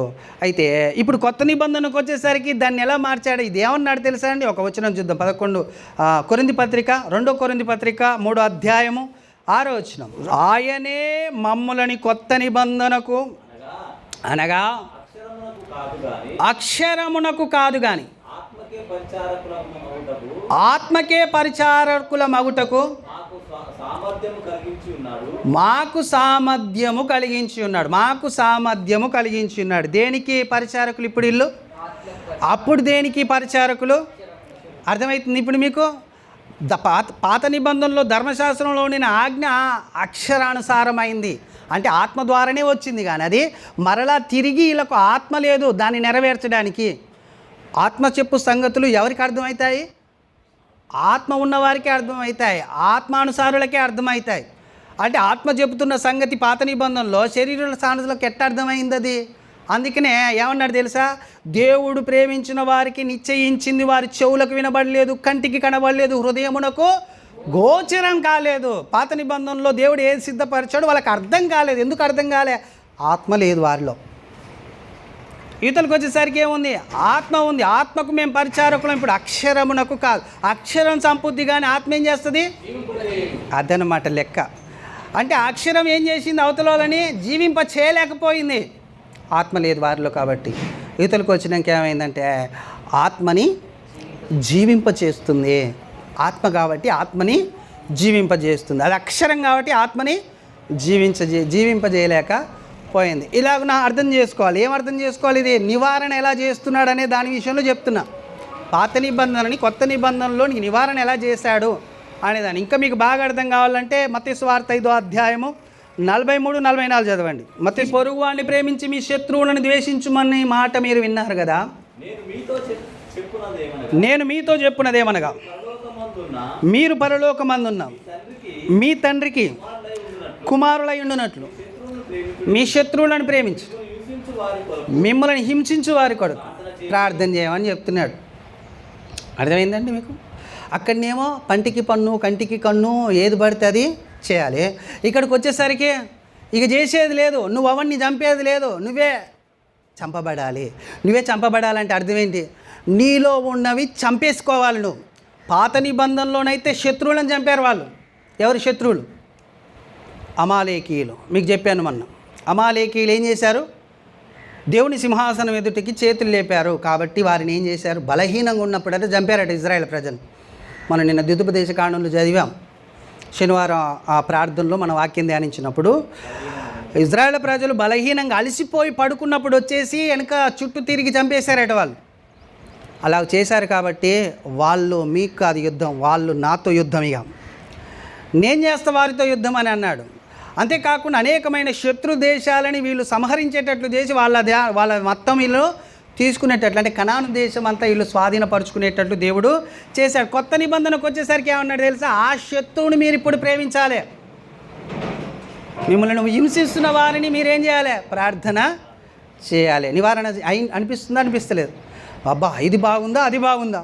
అయితే ఇప్పుడు కొత్త నిబంధనకు వచ్చేసరికి దాన్ని ఎలా మార్చాడు? ఇది ఏమన్నాడు తెలుసా అండి? ఒక వచనం చూద్దాం. 11 కొరింథీ పత్రిక 2 కొరింథీ పత్రిక 3వ అధ్యాయము 6వ వచనం. ఆయనే మమ్ములని కొత్త నిబంధనకు అనగా అక్షరమునకు కాదు గాని ఆత్మకే పరిచారకుల మగుటకు మాకు సామర్థ్యము కలిగించి ఉన్నాడు. మాకు సామర్థ్యము కలిగించి ఉన్నాడు. దేనికి పరిచారకులు ఇప్పుడు ఇల్లు? అప్పుడు దేనికి పరిచారకులు? అర్థమవుతుంది ఇప్పుడు మీకు? పాత నిబంధనలో ధర్మశాస్త్రంలో ఉండిన ఆజ్ఞ అక్షరానుసారమైంది, అంటే ఆత్మ ద్వారానే వచ్చింది. కానీ అది మరలా తిరిగి వీళ్ళకు ఆత్మ లేదు దాన్ని నెరవేర్చడానికి. ఆత్మ చెప్పు సంగతులు ఎవరికి అర్థమవుతాయి? ఆత్మ ఉన్నవారికే అర్థమవుతాయి, ఆత్మానుసారులకే అర్థమవుతాయి. అంటే ఆత్మ చెబుతున్న సంగతి పాత నిబంధనలో శరీర సానులకు ఎట్ట అర్థమైంది అది? అందుకనే ఏమన్నాడు తెలుసా? దేవుడు ప్రేమించిన వారికి నిశ్చయించింది వారి చెవులకు వినబడలేదు, కంటికి కనబడలేదు, హృదయమునకు గోచరం కాలేదు. పాత నిబంధనలో దేవుడు ఏది సిద్ధపరిచాడో వాళ్ళకి అర్థం కాలేదు. ఎందుకు అర్థం కాలే? ఆత్మ లేదు వారిలో. ఈతలకు వచ్చేసరికి ఏముంది? ఆత్మ ఉంది. ఆత్మకు మేము పరిచారకులం. ఇప్పుడు అక్షరమునకు కాదు. అక్షరం సంపూర్తి కానీ ఆత్మ ఏం చేస్తుంది? అదనమాట లెక్క. అంటే అక్షరం ఏం చేసింది? అవతలని జీవింప చేయలేకపోయింది. ఆత్మ లేదు వారిలో. కాబట్టి ఈతలకు వచ్చినాక ఏమైందంటే ఆత్మని జీవింపచేస్తుంది. ఆత్మ కాబట్టి ఆత్మని జీవింపజేస్తుంది. అది అక్షరం కాబట్టి ఆత్మని జీవింపజేయలేకపోయింది. ఇలాగ నా అర్థం చేసుకోవాలి. ఏం అర్థం చేసుకోవాలి? ఇది నివారణ ఎలా చేస్తున్నాడు అనే దాని విషయంలో చెప్తున్నా. పాత నిబంధనని కొత్త నిబంధనలో నివారణ ఎలా చేశాడు అనేదాన్ని ఇంకా మీకు బాగా అర్థం కావాలంటే మత్తయి సువార్త 5వ అధ్యాయము 43-44 చదవండి. మత్తయి పొరుగు వాడిని ప్రేమించి మీ శత్రువులను ద్వేషించుమని మాట మీరు విన్నారు కదా. నేను మీతో చెప్పున్నదేమనగా మీరు పరలోకమందున్న మీ తండ్రికి కుమారులై ఉండునట్లు మీ శత్రువులను ప్రేమించు, మిమ్మల్ని హింసించు వారి కొరకు ప్రార్థన చేయమని చెప్తున్నాడు. అర్థమైందండి మీకు? అక్కడనేమో పంటికి పన్ను కంటికి కన్ను ఏది పడితే అది చేయాలి. ఇక్కడికి వచ్చేసరికి ఇక చేసేది లేదు, నువ్వు అవన్నీ చంపేది లేదు, నువ్వే చంపబడాలంటే అర్థం ఏంటి? నీలో ఉన్నవి చంపేసుకోవాలి నువ్వు. పాత నిబంధనలోనైతే శత్రువులను చంపారు వాళ్ళు. ఎవరు శత్రువులు? అమాలేకీయులు. మీకు చెప్పాను మొన్న. అమాలేకీయులు ఏం చేశారు? దేవుని సింహాసనం ఎదుటికి చేతులు లేపారు. కాబట్టి వారిని ఏం చేశారు? బలహీనంగా ఉన్నప్పుడైతే చంపారట ఇజ్రాయేల్ ప్రజలు. మనం నిన్న ద్వితీయోపదేశ కాండంలో చదివాం. శనివారం ఆ ప్రార్థనలో మన వాక్యం ధ్యానించినప్పుడు ఇజ్రాయేల్ ప్రజలు బలహీనంగా అలసిపోయి పడుకున్నప్పుడు వచ్చేసి వెనక చుట్టూ తిరిగి చంపేశారట వాళ్ళు. అలా చేశారు కాబట్టి వాళ్ళు మీకు కాదు యుద్ధం, వాళ్ళు నాతో యుద్ధం, ఇక నేను చేస్తా వారితో యుద్ధం అని అన్నాడు. అంతేకాకుండా అనేకమైన శత్రు దేశాలని వీళ్ళు సంహరించేటట్లు చేసి వాళ్ళ మొత్తం వీళ్ళు తీసుకునేటట్లు, అంటే కనాను దేశం అంతా వీళ్ళు స్వాధీనపరుచుకునేటట్లు దేవుడు చేశాడు. కొత్త నిబంధనకు వచ్చేసరికి ఏమన్నాడు తెలుసా? ఆ శత్రువుని మీరు ఇప్పుడు ప్రేమించాలి. మిమ్మల్ని హింసిస్తున్న వారిని మీరేం చేయాలి? ప్రార్థన చేయాలి. నివారణ అనిపిస్తుందా? అనిపిస్తలేదు. అబ్బా ఇది బాగుందా అది బాగుందా,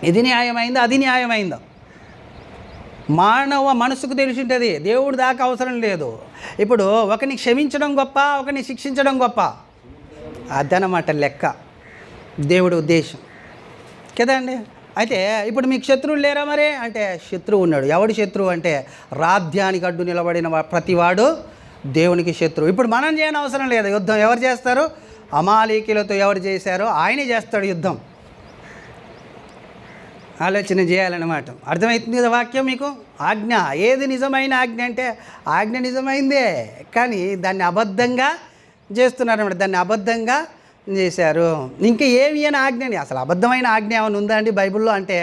ఇది న్యాయమైందా అది న్యాయమైందా? మానవ మనసుకు తెలిసి ఉంటుంది, దేవుడు దాకా అవసరం లేదు. ఇప్పుడు ఒకరిని క్షమించడం గొప్ప, ఒకరిని శిక్షించడం గొప్ప, అదనమాట లెక్క దేవుడి ఉద్దేశం కదండి. అయితే ఇప్పుడు మీకు శత్రువులు లేరా మరి అంటే శత్రువు ఉన్నాడు. ఎవడు శత్రువు అంటే రాజ్యానికి అడ్డు నిలబడిన ప్రతివాడు దేవునికి శత్రువు. ఇప్పుడు మనం చేయని అవసరం లేదు. యుద్ధం ఎవరు చేస్తారు? అమాలేకీలతో ఎవరు చేశారో ఆయనే చేస్తాడు యుద్ధం. ఆలోచన చేయాలన్నమాట. అర్థమవుతుంది కదా వాక్యం మీకు? ఆజ్ఞ ఏది నిజమైన ఆజ్ఞ అంటే ఆజ్ఞ నిజమైందే, కానీ దాన్ని అబద్ధంగా చేస్తున్నారన్నమాట. దాన్ని అబద్ధంగా చేశారు. ఇంకా ఏమి అని ఆజ్ఞని అసలు అబద్ధమైన ఆజ్ఞ ఏమైనా ఉందా అండి బైబిల్లో? అంటే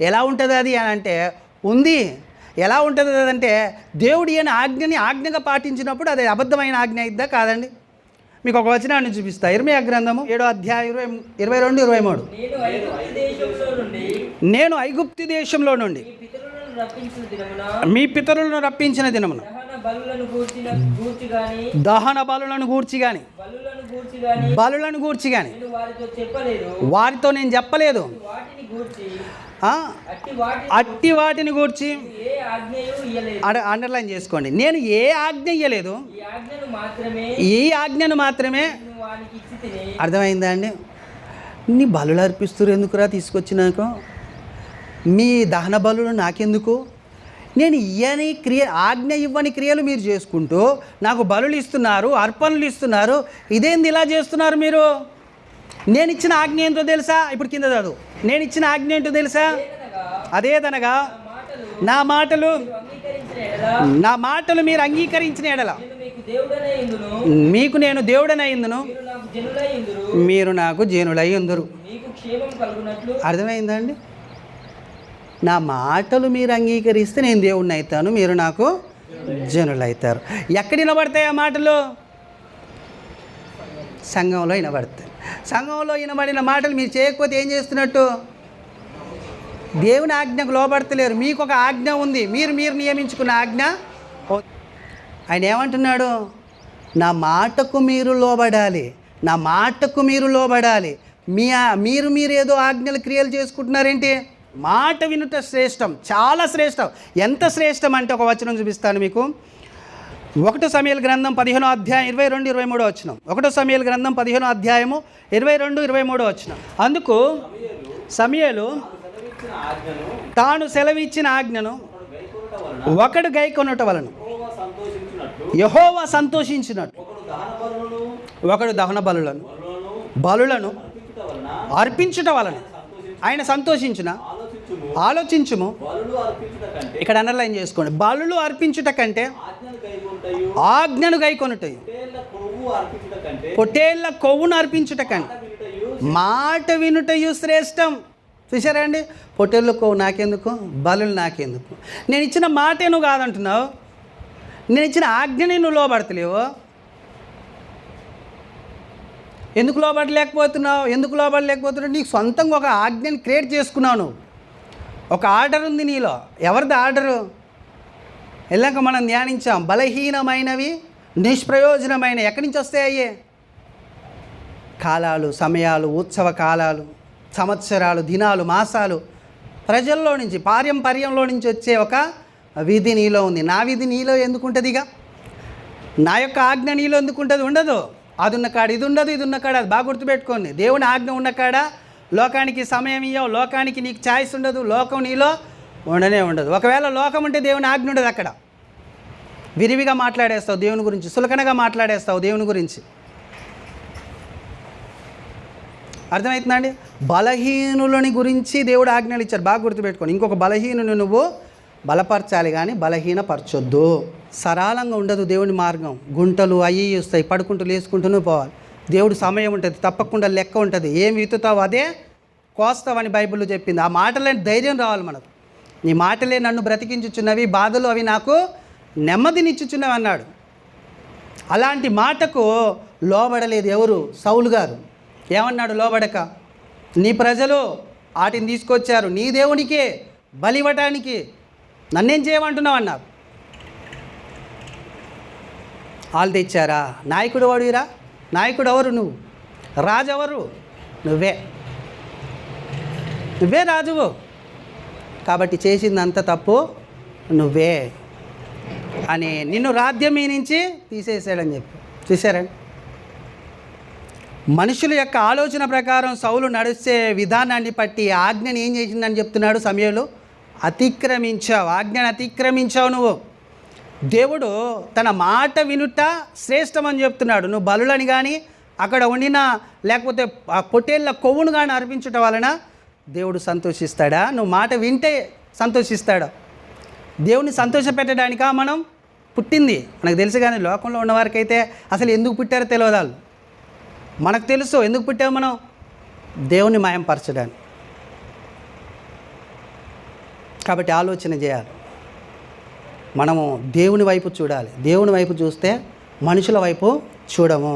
ఎలా ఉంటుంది అది అని అంటే ఉంది. ఎలా ఉంటుంది అదంటే దేవుడు ఈయన ఆజ్ఞగా పాటించినప్పుడు అది అబద్ధమైన ఆజ్ఞ అయిద్దా కాదండి? మీకు ఒక వచనాన్ని చూపిస్తా. ఇర్మీయా గ్రంథము 7వ అధ్యాయం 22-23. నేను ఐగుప్తు దేశంలో నుండి మీ పితరులను రప్పించిన దినమున దహన బలులను గూర్చి గాని వారితో నేను చెప్పలేదు. అట్టి వాటిని గూర్చి అండర్లైన్ చేసుకోండి. నేను ఏ ఆజ్ఞ ఇయ్యలేదు, ఈ ఆజ్ఞను మాత్రమే. అర్థమైందా అండి? నీ బలులు అర్పిస్తున్నారు ఎందుకురా తీసుకొచ్చినాక, మీ దహన బలులు నాకెందుకు, నేను ఇయ్యని ఆజ్ఞ ఇవ్వని క్రియలు మీరు చేసుకుంటూ నాకు బలులు ఇస్తున్నారు, అర్పణలు ఇస్తున్నారు. ఇదేంది ఇలా చేస్తున్నారు మీరు? నేను ఇచ్చిన ఆజ్ఞ ఏంటో తెలుసా? ఇప్పుడు కింద చదువు. నేను ఇచ్చిన ఆజ్ఞ ఏంటో తెలుసా? అదేదనగా నా మాటలు మీరు అంగీకరించిన ఎడల మీకు నేను దేవుడనయ్యుందును, మీరు నాకు జనులయ్యుందురు. అర్థమైందండి? నా మాటలు మీరు అంగీకరిస్తే నేను దేవుడిని అవుతాను, మీరు నాకు జనులవుతారు. ఎక్కడ వినబడతాయి ఆ మాటలు? సంఘంలో వినబడతాయి. సంఘంలో వినబడిన మాటలు మీరు చేయకపోతే ఏం చేస్తున్నట్టు? దేవుని ఆజ్ఞకు లోబడతలేరు. మీకు ఒక ఆజ్ఞ ఉంది, మీరు నియమించుకున్న ఆజ్ఞ. ఆయన ఏమంటున్నాడు? నా మాటకు మీరు లోబడాలి, నా మాటకు మీరు లోబడాలి. మీరు ఏదో ఆజ్ఞలు క్రియలు చేసుకుంటున్నారేంటి? మాట వినుట శ్రేష్టం, చాలా శ్రేష్టం. ఎంత శ్రేష్టం అంటే ఒక వచనం చూపిస్తాను మీకు. 1 సమూయేలు గ్రంథం 15వ అధ్యాయం 22-23 వచనం. 1 సమూయేలు గ్రంథం 15వ అధ్యాయము 22-23 వచనం. అందుకు సమూయేలు తాను సెలవిచ్చిన ఆజ్ఞను ఒకడు గైకొనుట వలన యెహోవా సంతోషించినట్టు ఒకడు దహన బలులను అర్పించుట వలన ఆయన సంతోషించిన. ఆలోచించుము. ఇక్కడ అండర్లైన్ చేసుకోండి. బలులు అర్పించుట కంటే ఆజ్ఞను గైకొనుటయు, పొట్టేళ్ల కొవ్వును అర్పించుట కంటే మాట వినుటయు శ్రేష్టం. చూసారా అండి? పొట్టేళ్ళ కొవ్వు నాకెందుకు, బలులు నాకెందుకు? నేను ఇచ్చిన మాటే నువ్వు కాదంటున్నావు, నేను ఇచ్చిన ఆజ్ఞని నువ్వు లోబడతలేవు. ఎందుకు లోబడలేకపోతున్నావు? నీకు సొంతంగా ఒక ఆజ్ఞని క్రియేట్ చేసుకున్నావు. నువ్వు ఒక ఆర్డర్ ఉంది నీలో. ఎవరిది ఆర్డరు? వెళ్ళాక మనం ధ్యానించాం. బలహీనమైనవి, నిష్ప్రయోజనమైన ఎక్కడి నుంచి వస్తాయి? కాలాలు, సమయాలు, ఉత్సవ కాలాలు, సంవత్సరాలు, దినాలు, మాసాలు ప్రజల్లో నుంచి, పారంపర్యంలో నుంచి వచ్చే ఒక విధి నీలో ఉంది. నా విధి నీలో ఎందుకుంటుందిగా? నా యొక్క ఆజ్ఞ నీలో ఎందుకుంటుంది? ఉండదు. అది ఉన్న కాడ ఇది ఉండదు, ఇది ఉన్న కాడ అది. బాగా గుర్తుపెట్టుకోండి. దేవుని ఆజ్ఞ ఉన్న కాడ లోకానికి సమయం ఇవ్వవు, లోకానికి నీకు ఛాయిస్ ఉండదు, లోకం నీలో ఉండనే ఉండదు. ఒకవేళ లోకం ఉంటే దేవుని ఆజ్ఞ ఉండదు. అక్కడ విరివిగా మాట్లాడేస్తావు దేవుని గురించి, సులకనగా మాట్లాడేస్తావు దేవుని గురించి. అర్థమవుతుందండి? బలహీనులని గురించి దేవుడు ఆజ్ఞలు ఇచ్చారు. బాగా గుర్తుపెట్టుకోండి. ఇంకొక బలహీనుని నువ్వు బలపరచాలి కానీ బలహీనపరచొద్దు. సరళంగా ఉండదు దేవుని మార్గం. గుంటలు అయ్యి వస్తాయి, పడుకుంటూ లేసుకుంటూనే పోవాలి. దేవుడు సమయం ఉంటుంది, తప్పకుండా లెక్క ఉంటుంది. ఏం విత్తుతావు అదే కోస్తావని బైబిల్లో చెప్పింది. ఆ మాటలేని ధైర్యం రావాలి మనకు. నీ మాటలే నన్ను బ్రతికించుచున్నవి, బాధలు అవి నాకు నెమ్మదినిచ్చుచున్నవి అన్నాడు. అలాంటి మాటకు లోబడలేదు ఎవరు? సౌలు గారు. ఏమన్నాడు లోబడక? నీ ప్రజలు వాటిని తీసుకొచ్చారు నీ దేవునికే బలివ్వటానికి, నన్నేం చేయమంటున్నావు అన్నారు. వాళ్ళు తెచ్చారా? నాయకుడు వాడురా? నాయకుడు ఎవరు? నువ్వు. రాజు ఎవరు? నువ్వే రాజువు. కాబట్టి చేసిందంత తప్పు నువ్వే అని నిన్ను రాజ్యం మీ నుంచి తీసేసాడని చెప్పి. చూసారండి? మనుషుల యొక్క ఆలోచన ప్రకారం సౌలు నడిచే విధానాన్ని బట్టి ఆజ్ఞని ఏం చేసిందని చెప్తున్నాడు సమూయేలు. అతిక్రమించావు, ఆజ్ఞను అతిక్రమించావు నువ్వు. దేవుడు తన మాట వినుట శ్రేష్టమని చెప్తున్నాడు. నువ్వు బలులని కానీ అక్కడ వండిన లేకపోతే పొట్టేళ్ళ కొవ్వును కానీ అర్పించటం వలన దేవుడు సంతోషిస్తాడా? నువ్వు మాట వింటే సంతోషిస్తాడా? దేవుని సంతోషపెట్టడానికా మనం పుట్టింది? మనకు తెలుసు. కానీ లోకంలో ఉన్నవారికైతే అసలు ఎందుకు పుట్టారో తెలియదు వాళ్ళు. మనకు తెలుసు ఎందుకు పుట్టాము మనం, దేవుని మాయంపరచడానికి. కాబట్టి ఆలోచన చేయాలి. మనము దేవుని వైపు చూడాలి. దేవుని వైపు చూస్తే మనుషుల వైపు చూడము.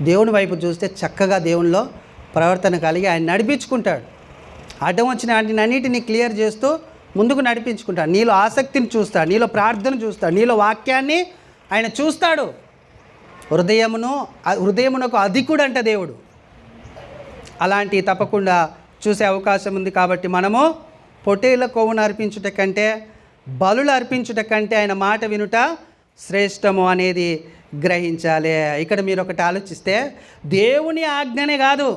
దేవుని వైపు చూస్తే చక్కగా దేవునిలో ప్రవర్తన కలిగి ఆయన నడిపించుకుంటాడు. అడ్డం వచ్చిన అన్నిటినీ క్లియర్ చేస్తూ ముందుకు నడిపించుకుంటాడు. నీలో ఆసక్తిని చూస్తాడు, నీలో ప్రార్థన చూస్తాడు, నీలో వాక్యాన్ని ఆయన చూస్తాడు. హృదయమునకు అధికుడు అంట దేవుడు. అలాంటి తప్పకుండా చూసే అవకాశం ఉంది. కాబట్టి మనము పొట్టేళ్ల కొవ్వును అర్పించుట కంటే, బలులు అర్పించుట కంటే ఆయన మాట వినుట శ్రేష్టము అనేది గ్రహించాలి. ఇక్కడ మీరు ఒకటి ఆలోచిస్తే, దేవుని ఆజ్ఞనే కాదు,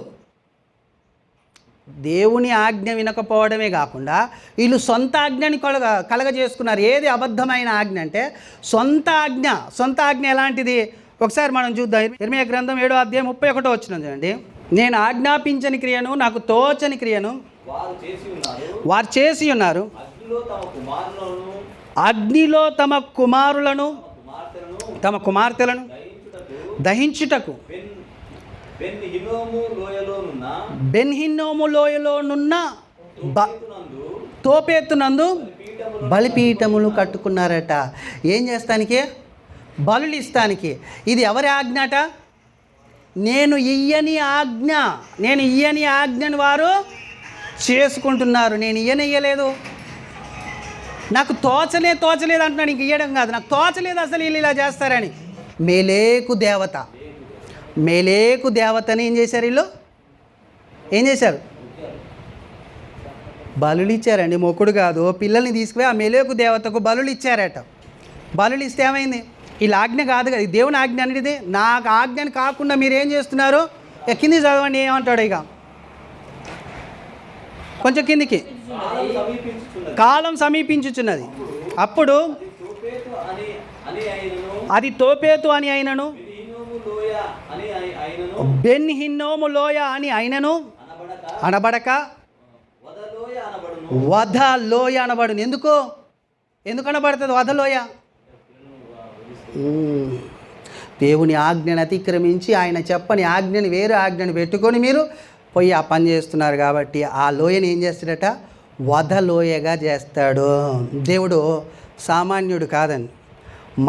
దేవుని ఆజ్ఞ వినకపోవడమే కాకుండా వీళ్ళు సొంత ఆజ్ఞని కలగజేసుకున్నారు. ఏది అబద్ధమైన ఆజ్ఞ అంటే సొంత ఆజ్ఞ. సొంత ఆజ్ఞ ఎలాంటిది ఒకసారి మనం చూద్దాం. ఇర్మీయా గ్రంథం 7వ అధ్యాయం 31 వచనం చూడండి. నేను ఆజ్ఞాపించని క్రియను, నాకు తోచని క్రియను వారు చేసి ఉన్నారు. అగ్నిలో తమ కుమారులను తమ కుమార్తెలను దహించుటకు బెన్ హిన్నోము లోయలోనున్న తోపేతునందు బలిపీఠములు కట్టుకున్నారట. ఏం చేస్తానికి? బలులు ఇస్తానికి. ఇది ఎవరి ఆజ్ఞట? నేను ఇయ్యని ఆజ్ఞని వారు చేసుకుంటున్నారు. నేను ఇయ్యలేదు, నాకు తోచలేదు అంటున్నాడు. ఇంక ఇయ్యడం కాదు, నాకు తోచలేదు అసలు వీళ్ళు ఇలా చేస్తారని. మేలేకు దేవతని ఏం చేశారు? వీళ్ళు ఏం చేశారు? బలులు ఇచ్చారండి. మొక్కుడు కాదు, పిల్లల్ని తీసుకుపోయి ఆ మేలేకు దేవతకు బలులు ఇచ్చారట. బలులు ఇస్తే ఏమైంది? వీళ్ళ ఆజ్ఞ కాదు కదా, దేవుని ఆజ్ఞ అనేది. నాకు ఆజ్ఞని కాకుండా మీరు ఏం చేస్తున్నారు? కింది చదవండి, ఏమంటాడు ఇక కొంచెం కిందికి. కాలం సమీపించుచున్నది, అప్పుడు అది తోపేతు అని అయినను, బెన్ హిన్నోము లోయ అని అయినను అనబడక వధ లోయ అనబడును. ఎందుకు అనబడుతుంది వధలోయ? దేవుని ఆజ్ఞను అతిక్రమించి ఆయన చెప్పని ఆజ్ఞని వేరే ఆజ్ఞని పెట్టుకొని మీరు పోయి ఆ పని చేస్తున్నారు. కాబట్టి ఆ లోయని ఏం చేస్తాడట? వధలోయగా చేస్తాడు. దేవుడు సామాన్యుడు కాదండి.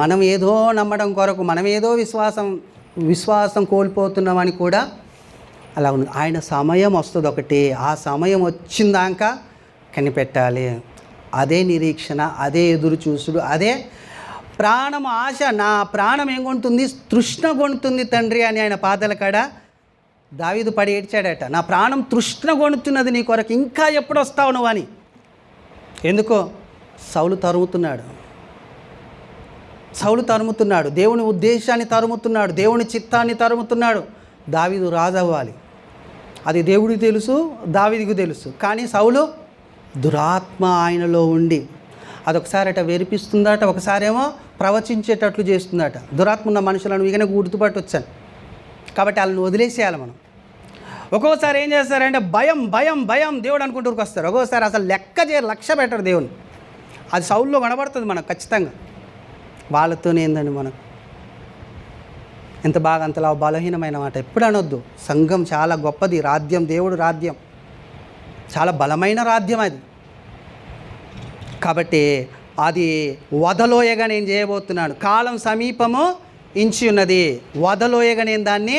మనం ఏదో నమ్మడం కొరకు, మనం ఏదో విశ్వాసం కోల్పోతున్నామని కూడా అలా ఉంది. ఆయన సమయం వస్తుంది ఒకటి, ఆ సమయం వచ్చిందాక కనిపెట్టాలి. అదే నిరీక్షణ, అదే ఎదురు చూసుడు, అదే ప్రాణం ఆశ. నా ప్రాణం ఏం కొంటుంది? తృష్ణ కొనుతుంది తండ్రి అని ఆయన పాదాల కాడ దావీదు పడి ఏడ్చాడట. నా ప్రాణం తృష్ణ కొనుతున్నది నీ కొరకు, ఇంకా ఎప్పుడు వస్తావు నువ్వు అని. ఎందుకో సౌలు తరుముతున్నాడు, దేవుని ఉద్దేశాన్ని తరుముతున్నాడు, దేవుని చిత్తాన్ని తరుముతున్నాడు. దావీదు రాజు అవ్వాలి, అది దేవుడికి తెలుసు, దావీదుకు తెలుసు. కానీ సౌలు దురాత్మ ఆయనలో ఉండి అదొకసారి వెరిపిస్తుందట, ఒకసారేమో ప్రవచించేటట్లు చేస్తుందట. దురాత్మ ఉన్న మనుషులను ఇకనే గుర్తుపట్టొచ్చాను. కాబట్టి వాళ్ళని వదిలేసేయాలి మనం. ఒక్కోసారి ఏం చేస్తారంటే భయం భయం భయం దేవుడు అనుకుంటూ వస్తారు. ఒక్కోసారి అసలు లక్ష్య పెట్టరు దేవుని. అది సౌల్లో కనబడుతుంది మనకు ఖచ్చితంగా. వాళ్ళతోనే ఏందండి మనకు ఎంత బాగా అంతలా బలహీనమైన మాట ఎప్పుడు అనొద్దు. సంఘం చాలా గొప్పది, రాజ్యం, దేవుడు రాజ్యం చాలా బలమైన రాజ్యం అది. కాబట్టి అది వధలోయగా నేను చేయబోతున్నాను. కాలం సమీపము ఇంచి ఉన్నది, వధలోయగా నేను దాన్ని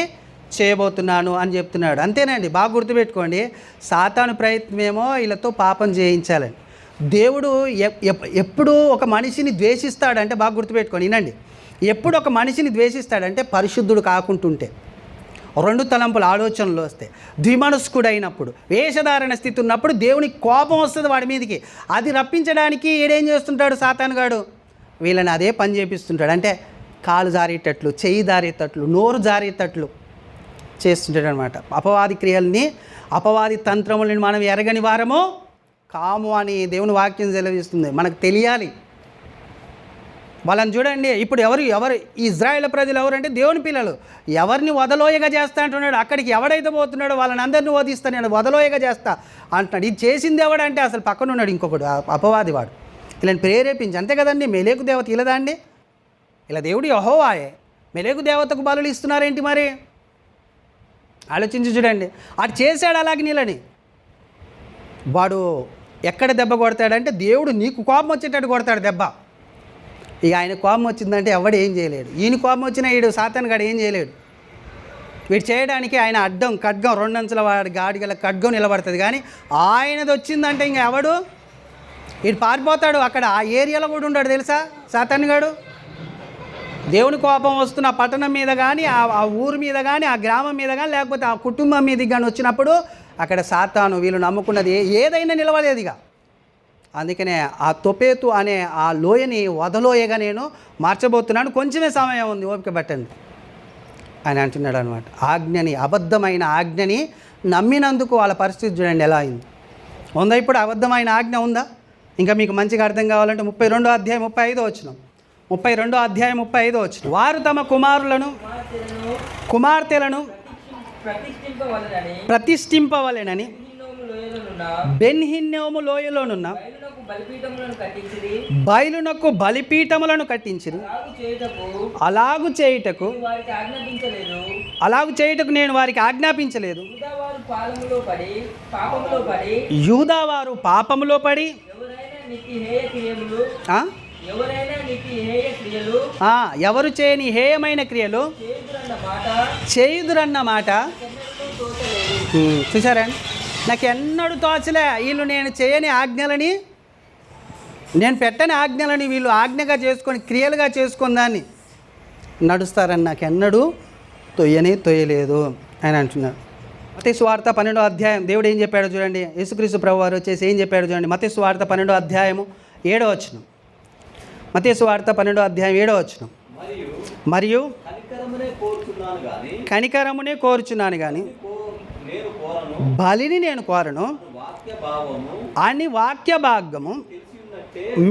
చేయబోతున్నాను అని చెప్తున్నాడు. అంతేనండి, బాగా గుర్తుపెట్టుకోండి. సాతాను ప్రయత్నమేమో వీళ్ళతో పాపం చేయించాలని. దేవుడు ఎప్పుడు ఒక మనిషిని ద్వేషిస్తాడంటే, బాగా గుర్తుపెట్టుకోండి, వినండి. ఎప్పుడు ఒక మనిషిని ద్వేషిస్తాడంటే పరిశుద్ధుడు కాకుంటుంటే, రెండు తలంపుల ఆలోచనలు వస్తాయి, ద్విమనస్కుడైనప్పుడు, వేషధారణ స్థితి ఉన్నప్పుడు దేవునికి కోపం వస్తుంది వాడి మీదకి. అది రప్పించడానికి ఏడేం చేస్తుంటాడు సాతానుగాడు? వీళ్ళని అదే పని చేపిస్తుంటాడు. అంటే కాలు జారేటట్లు, చెయ్యి జారేటట్లు, నోరు జారేటట్లు చేస్తుంటాడు అనమాట. అపవాది క్రియల్ని, అపవాది తంత్రములను మనం ఎరగని వారము కాము అని దేవుని వాక్యం సెలవిస్తుంది. మనకు తెలియాలి. వాళ్ళని చూడండి. ఇప్పుడు ఎవరు ఇజ్రాయేల్ ప్రజలు ఎవరంటే దేవుని పిల్లలు. ఎవరిని వదలోయగా చేస్తా అంటున్నాడు. అక్కడికి ఎవడైతే పోతున్నాడో వాళ్ళని అందరినీ వధిస్తా, నేను వదలోయగా చేస్తా అంటున్నాడు. ఇది చేసింది ఎవడంటే అసలు పక్కన ఉన్నాడు ఇంకొకడు, అపవాది వాడు. ఇలాంటి ప్రేరేపించి, అంతే కదండి. మెలేకు దేవత ఇలాదా అండి? ఇలా దేవుడు యెహోవాయే, మెలేకు దేవతకు బలులు ఇస్తున్నారేంటి మరి? ఆలోచించి చూడండి. అటు చేశాడు అలాగే నీళ్ళని. వాడు ఎక్కడ దెబ్బ కొడతాడంటే దేవుడు నీకు కోపం వచ్చేటట్టు కొడతాడు దెబ్బ. ఇక ఆయన కోపం వచ్చిందంటే ఎవడు ఏం చేయలేడు. ఈయన కోపం వచ్చినా వీడు సాతానుగాడు ఏం చేయలేడు. వీడు చేయడానికి ఆయన అడ్డం ఖడ్గం, రెండంచుల వాడి గాడిగల ఖడ్గం నిలబడుతుంది. కానీ ఆయనది వచ్చిందంటే ఇంక ఎవడు వీడు పారిపోతాడు. అక్కడ ఆ ఏరియాలో కూడా ఉంటాడు తెలుసా సాతానుగాడు. దేవుని కోపం వస్తున్న ఆ పట్టణం మీద కానీ, ఆ ఊరు మీద కానీ, ఆ గ్రామం మీద కానీ, లేకపోతే ఆ కుటుంబం మీదకి కానీ వచ్చినప్పుడు అక్కడ సాతాను వీళ్ళు నమ్ముకున్నది ఏదైనా నిలవలేదుగా. అందుకనే ఆ తొపేతు అనే ఆ లోయని వదలోయగా నేను మార్చబోతున్నాను, కొంచెమే సమయం ఉంది, ఓపిక పట్టండి అని అంటున్నాడు అనమాట. ఆజ్ఞని, అబద్ధమైన ఆజ్ఞని నమ్మినందుకు వాళ్ళ పరిస్థితి చూడండి ఎలా అయింది. ఉందా ఇప్పుడు అబద్ధమైన ఆజ్ఞ ఉందా? ఇంకా మీకు మంచిగా అర్థం కావాలంటే 32వ అధ్యాయం 35వ వచనం, 32వ అధ్యాయం 35వ వచనం. వారు తమ కుమార్తెలను ప్రతిష్ఠింపవలెనని బెన్ హిన్నోము లోయలోనున్న బయలునకు బలిపీఠములను కట్టించిరి. అలాగు చేయుటకు నేను వారికి ఆజ్ఞాపించలేదు. యూదావారు పాపములో పడి ఎవరు చేయని హేయమైన క్రియలు చేయుదురన్న మాట చూసారండి. నాకు ఎన్నడూ తోచలే వీళ్ళు నేను చేయని ఆజ్ఞలని, నేను పెట్టని ఆజ్ఞలని వీళ్ళు ఆజ్ఞగా చేసుకొని క్రియలుగా చేసుకొని దాన్ని నడుస్తారని నాకు ఎన్నడూ తొయ్యలేదు అని అంటున్నాడు. మత్తయి సువార్త 12వ అధ్యాయం దేవుడు ఏం చెప్పాడో చూడండి. యేసుక్రీస్తు ప్రభు వారు వచ్చేసి ఏం చెప్పాడో చూడండి. మత్తయి సువార్త 12వ అధ్యాయము 7వ వచనం. మత్తయి సువార్త 12వ అధ్యాయం 7వ వచనం. మరియు కనికరమునే కోరుచున్నాను కానీ బలిని నేను కోరను అని వాక్య భాగము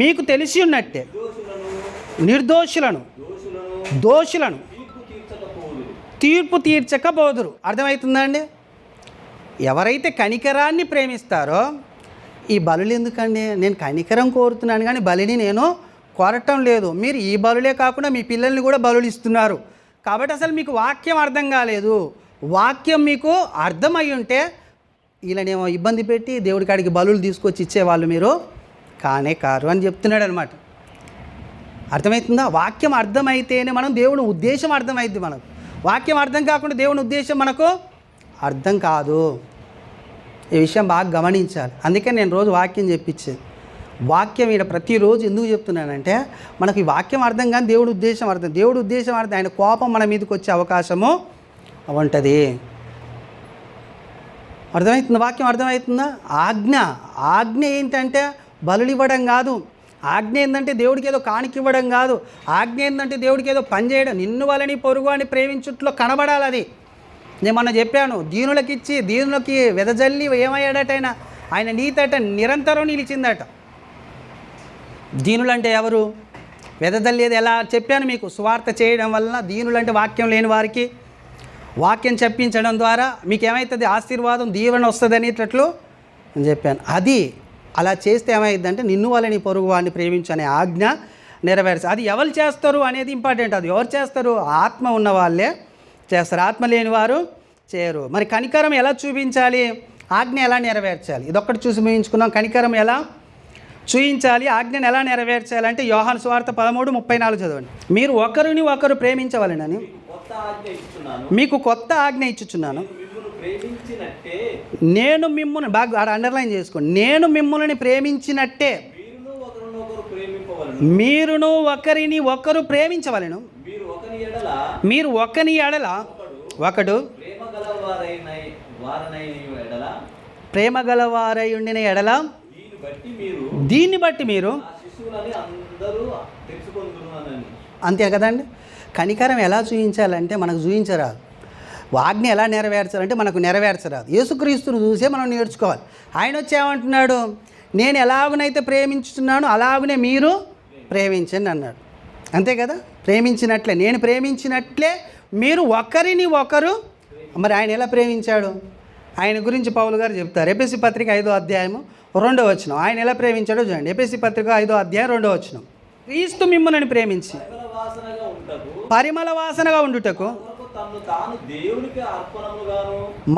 మీకు తెలిసి ఉన్నట్టే నిర్దోషులను దోషులను తీర్పు తీర్చకపోదురు. అర్థమవుతుందా అండి? ఎవరైతే కనికరాన్ని ప్రేమిస్తారో, ఈ బలులు ఎందుకండి, నేను కనికరం కోరుతున్నాను కానీ బలిని నేను కోరటం లేదు. మీరు ఈ బలులే కాకుండా మీ పిల్లల్ని కూడా బలులు ఇస్తున్నారు. కాబట్టి అసలు మీకు వాక్యం అర్థం కాలేదు. వాక్యం మీకు అర్థమై ఉంటే వీళ్ళనేమో ఇబ్బంది పెట్టి దేవుడి కాడికి బలులు తీసుకొచ్చి ఇచ్చేవాళ్ళు మీరు కానే కారు అని చెప్తున్నాడు అనమాట. అర్థమవుతుందా? వాక్యం అర్థమైతేనే మనం దేవుని ఉద్దేశం అర్థమైద్ది. మనకు వాక్యం అర్థం కాకుండా దేవుని ఉద్దేశం మనకు అర్థం కాదు. ఈ విషయం బాగా గమనించాలి. అందుకే నేను రోజు వాక్యం చెప్పించేది. వాక్యం ఈడ ప్రతిరోజు ఎందుకు చెప్తున్నానంటే మనకు ఈ వాక్యం అర్థం కానీ దేవుడి ఉద్దేశం అర్థం. దేవుడి ఉద్దేశం అర్థం, ఆయన కోపం మన మీదకి వచ్చే అవకాశము ఉంటుంది. అర్థమవుతుందా? వాక్యం అర్థమవుతుందా? ఆజ్ఞ ఏంటంటే బలులు ఇవ్వడం కాదు. ఆజ్ఞ ఏంటంటే దేవుడికి ఏదో కాணிక ఇవ్వడం కాదు. ఆజ్ఞ ఏంటంటే దేవుడికి ఏదో పని చేయడం. నిన్ను వాళ్ళని పొరుగు అని ప్రేమించుట్లో కనబడాలి. అది నేను మొన్న చెప్పాను. దీనులకి వెదజల్లి ఏమయ్యాడటైనా ఆయన నీతట నిరంతరం నిలిచిందట. దీనులంటే ఎవరు? వెదజల్లేది ఎలా చెప్పాను మీకు. సువార్త చేయడం వలన దీనులంటే వాక్యం లేని వారికి వాక్యం చెప్పించడం ద్వారా మీకు ఏమవుతుంది? ఆశీర్వాదం, దీవెన వస్తుంది అనేటట్లు నేను చెప్పాను. అది అలా చేస్తే ఏమైందంటే నిన్ను వాళ్ళని పొరుగు వాడిని ప్రేమించు అనే ఆజ్ఞ నెరవేర్చాలి. అది ఎవరు చేస్తారు అనేది ఇంపార్టెంట్. అది ఎవరు చేస్తారు? ఆత్మ ఉన్న వాళ్ళే చేస్తారు, ఆత్మ లేని వారు చేయరు. మరి కనికరం ఎలా చూపించాలి? ఆజ్ఞ ఎలా నెరవేర్చాలి? ఇదొక్కటి చూసి ముగించుకున్నాం. కనికరం ఎలా చూపించాలి, ఆజ్ఞను ఎలా నెరవేర్చాలంటే యోహాను సువార్త 13:34 చదవండి. మీరు ఒకరిని ఒకరు ప్రేమించవలెనని మీకు కొత్త ఆజ్ఞ ఇచ్చుచున్నాను. నేను మిమ్ముని బాగా అండర్లైన్ చేసుకోండి. నేను మిమ్ములని ప్రేమించినట్టే మీరును ఒకరిని ఒకరు ప్రేమించవలెను. మీరు ఒకని ఎడల ఒకడు ప్రేమ గలవారై ఉండిన ఎడల దీన్ని బట్టి మీరు అంతే కదండి. కనికరం ఎలా చూపించాలంటే మనకు చూపించరాదు. ఆజ్ఞ ఎలా నెరవేర్చాలంటే మనకు నెరవేర్చరాదు. యేసుక్రీస్తును చూసే మనం నేర్చుకోవాలి. ఆయన వచ్చి ఏమంటున్నాడు? నేను ఎలాగునైతే ప్రేమించుతున్నానో అలాగునే మీరు ప్రేమించండి అన్నాడు. అంతే కదా? ప్రేమించినట్లే, నేను ప్రేమించినట్లే మీరు ఒకరిని ఒకరు. మరి ఆయన ఎలా ప్రేమించాడు? ఆయన గురించి పౌలు గారు చెప్తారు. ఎఫెసీ పత్రిక 5వ అధ్యాయము 2వ వచనం. ఆయన ఎలా ప్రేమించాడో చూడండి. ఎఫెసీ పత్రిక 5వ అధ్యాయం 2వ వచనం. క్రీస్తు మిమ్ములను ప్రేమించి పరిమళ వాసనగా ఉండుటకు